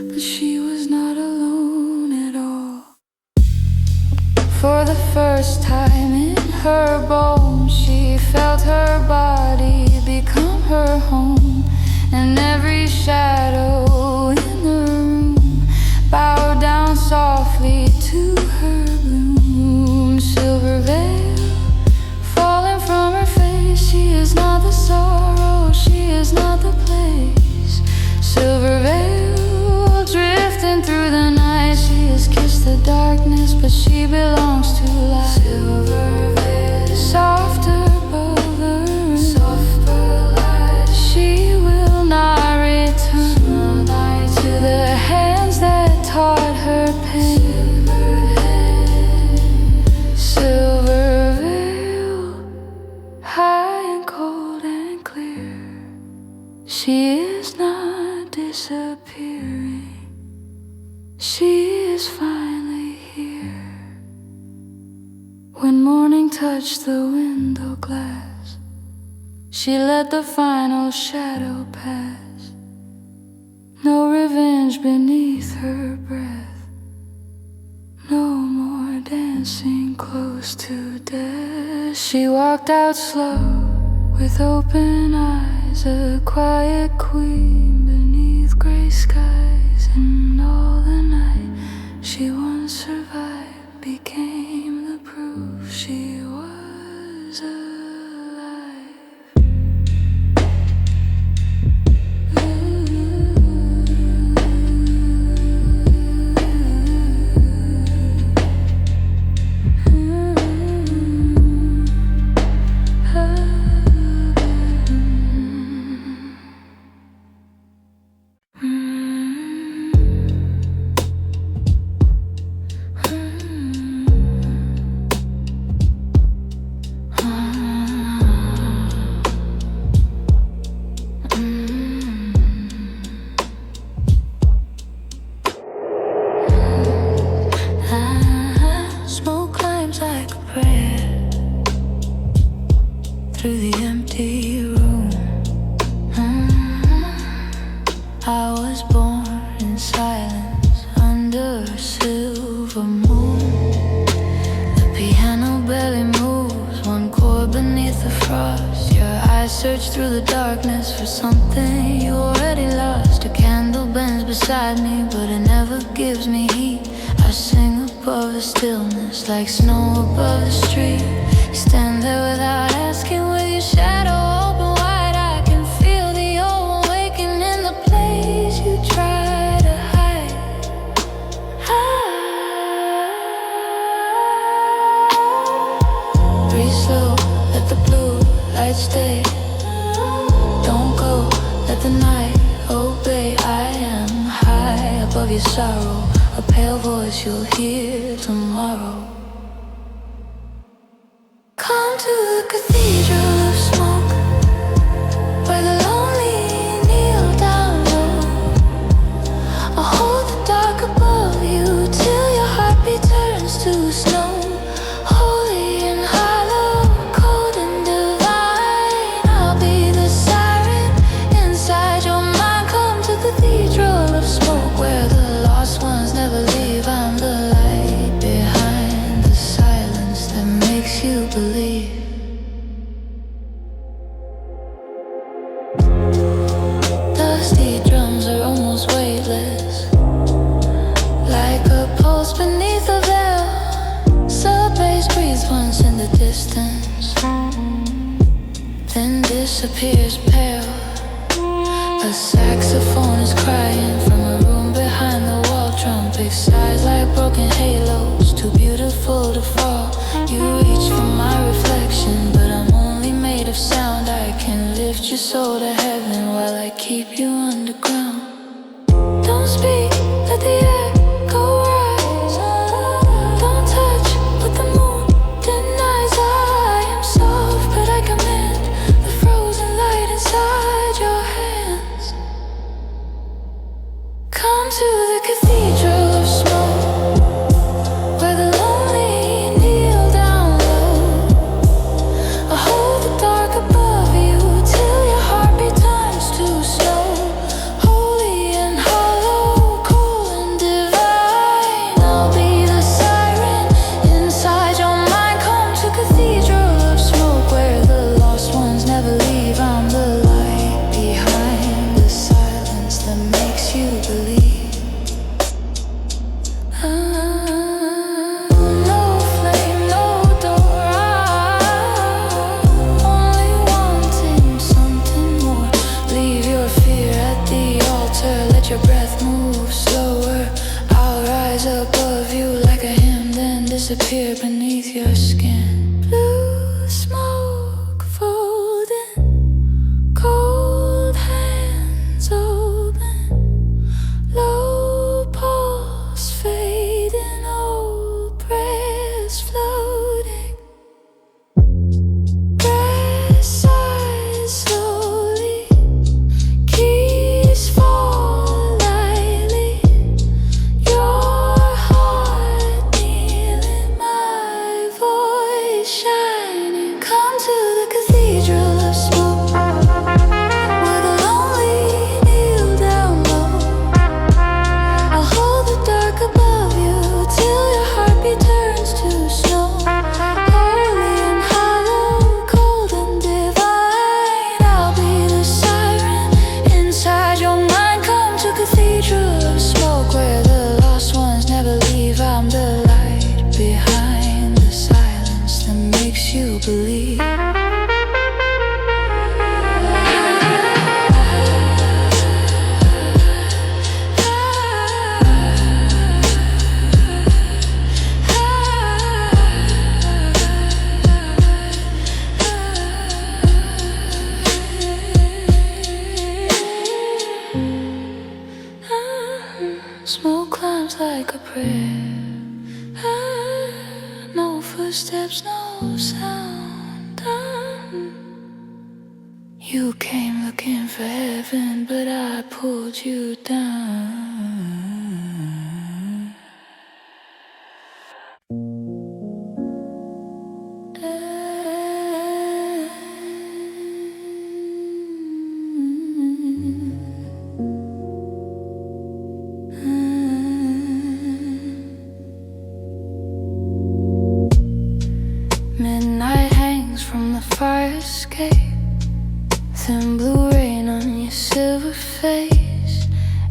A: but she was not alone at all. For the first time in her bones, she felt her body become her home, and every shadow in the room bowed down softly to her bloom. Silver veil falling from her face. She is not the sorrow, she is not the place. Silver veil drifting through the night. She has kissed the darkness, but she belongs to light. Silver veil, softer, bolder, softer light. She will not return. touched the window glass. She let the final shadow pass. No revenge beneath her breath. No more dancing close to death. She walked out slow with open eyes, a quiet queen beneath gray skies. And all the night she once survived became the proof she was alive. Smoke climbs like a prayer through the empty room. I was born in silence under a silver moon. The piano barely moves, one chord beneath the frost. Your eyes search through the darkness for something you already lost. A candle bends beside me, but it never gives me heat. I sing above the stillness like snow above the street. Stand there without asking, with your shadow open wide. I can feel the old one waking in the place you try to hide. Breathe slow, let the blue light stay. Don't go, let the night obey. I am high above your sorrow, a pale voice you'll hear tomorrow. Come to the cathedral of smoke, where the lonely kneel down low. I'll hold the dark above you till your heartbeat turns to snow. Holy and hollow, cold and divine, I'll be the siren inside your mind. Come to the cathedral of smoke, where the lost ones never leave. I'm the light behind the silence that makes you believe. Dusty drums are almost weightless, like a pulse beneath a veil. Sub bass breathes once in the distance, then disappears pale. A saxophone is crying from a room behind the wall. Trumpet sighs like broken halos, too beautiful to fall. You reach for my reflection, but I'm only made of sound. I can lift your soul to heaven while I keep you underground. Don't speak, let the echo rise. Don't touch what the moon denies. I am soft, but I command the frozen light inside your hands. Come to the cathedral of smoke, where the lonely kneel down low. I hold the dark above you till your heartbeat turns to snow. Holy and hollow, cold and divine, I'll be the siren inside your mind. Come to cathedral of smoke, where the lost ones never leave. I'm the light behind the silence that makes you believe. No flame, no door. Only wanting something more. Leave your fear at the altar. Let your breath move slower. I'll rise above you like a hymn, then disappear beneath your skin. Blue smoke folding, cold hands open, low pulse fading, old breaths floating. Breath sighs slowly, keys fall lightly. Your heart kneeling, my voice footsteps, no sound. You came looking for heaven, but I pulled you down. Midnight hangs from the fire escape, thin blue rain on your silver face.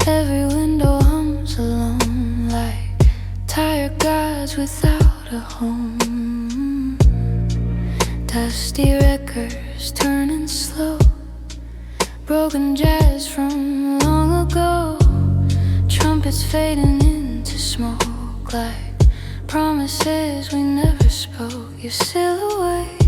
A: Every window hums alone like tired gods without a home. Dusty records turning slow, broken jazz from long ago. Trumpets fading into smoke like promises we never spoke. Your silhouette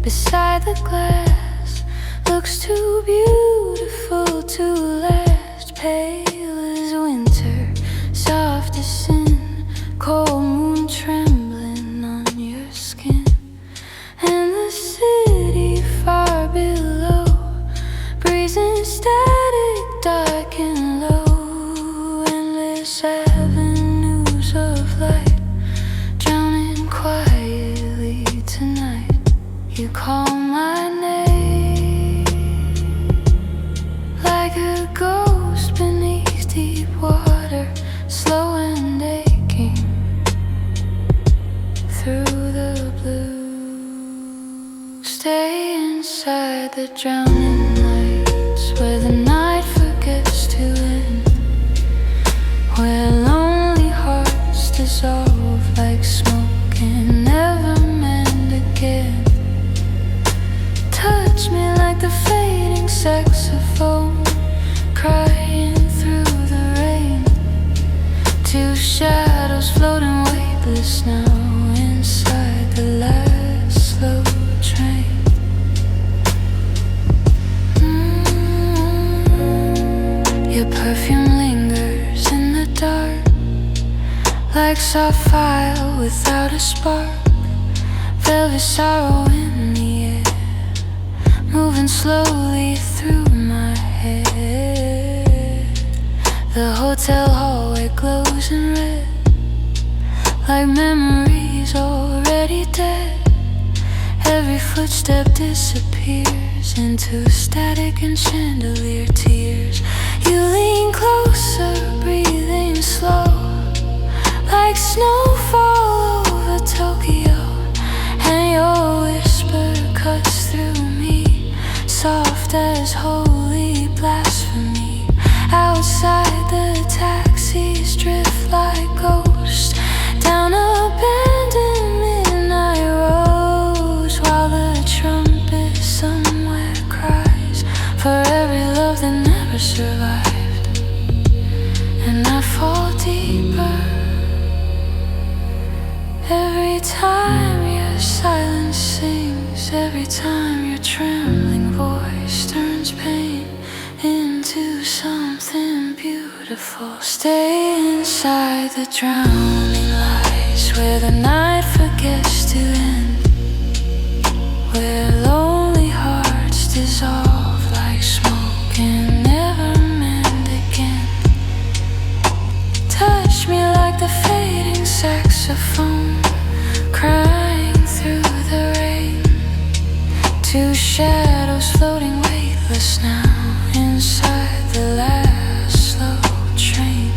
A: beside the glass looks too beautiful to last. Pale as winter, soft as sin, cold moon trembling on your skin. And the city far below, breathing static, dark and low. Endless avenues of light drowning quietly tonight. You call my name like a ghost beneath deep water, slow and aching through the blue. Stay inside the drowning lights, where the night forgets to end, where lonely hearts dissolve like smoke and never mend again. Touch me like the fading saxophone, crying through the rain. Two shadows floating weightless now inside the last slow train. Your perfume lingers in the dark, like sapphire without a spark. Velvet sorrow in the air, moving slowly through my head. The hotel hallway glows in red, like memories already dead. Every footstep disappears into static and chandelier tears. You lean closer, breathing slow, like snowfall over Tokyo. And your whisper cuts through me, soft as holy blasphemy. Outside the taxis drift like ghosts down abandoned midnight roads, while the trumpet somewhere cries for every love that never survived. And I fall deeper every time your silence sings, every time your trembling voice turns pain into something beautiful. Stay inside the drowning lights, where the night forgets to end, where lonely hearts dissolve like smoke and never mend again. Touch me like the fading saxophone, crying through the rain. Two shadows floating weightless now inside the last slow train.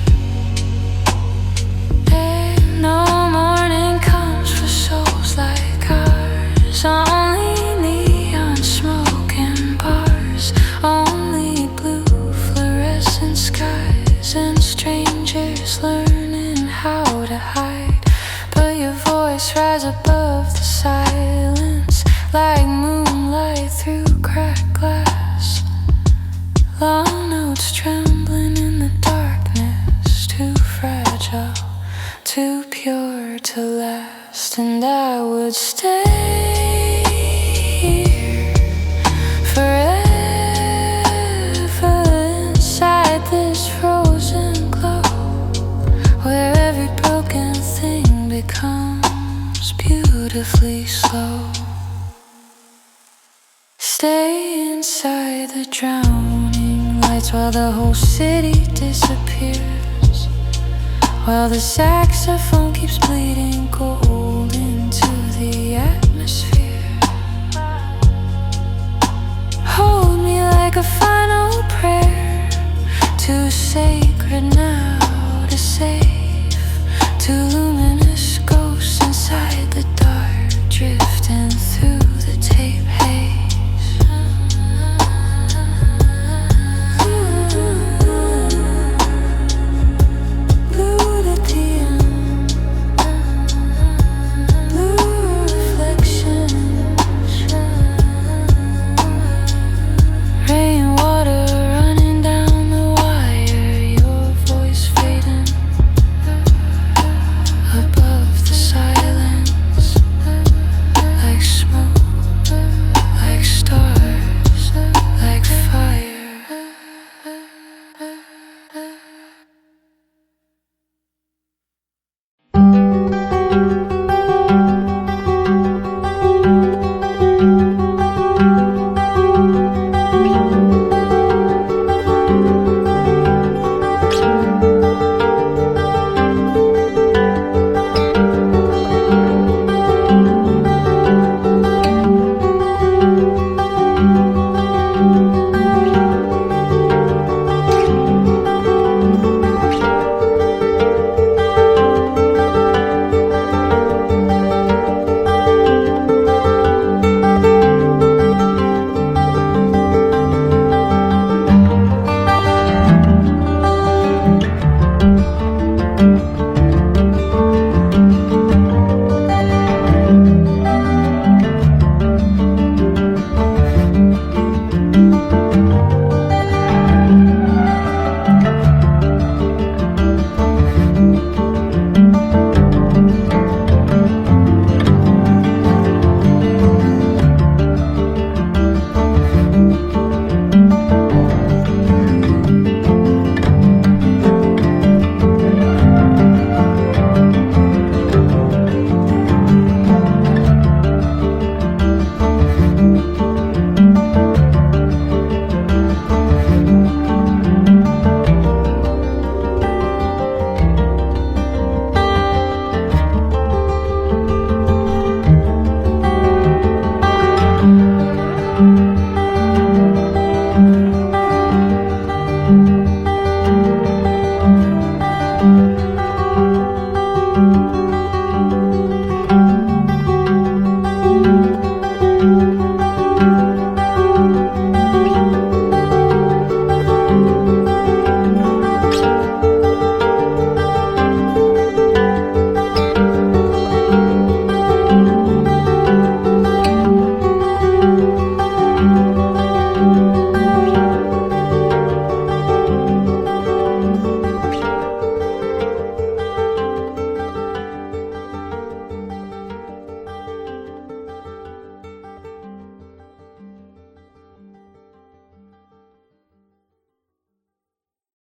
A: And no morning comes for souls like ours, only neon smoke and bars, only blue fluorescent skies and strangers learning how to hide. But your voice rises above the silence like moonlight through cracked glass. Long notes trembling in the darkness, too fragile, too pure to last. And I would stay here forever inside this frozen glow, where every broken thing becomes beautiful. beautifully slow. Stay inside the drowning lights while the whole city disappears, while the saxophone keeps bleeding gold into the atmosphere. Hold me like a final prayer, too sacred now.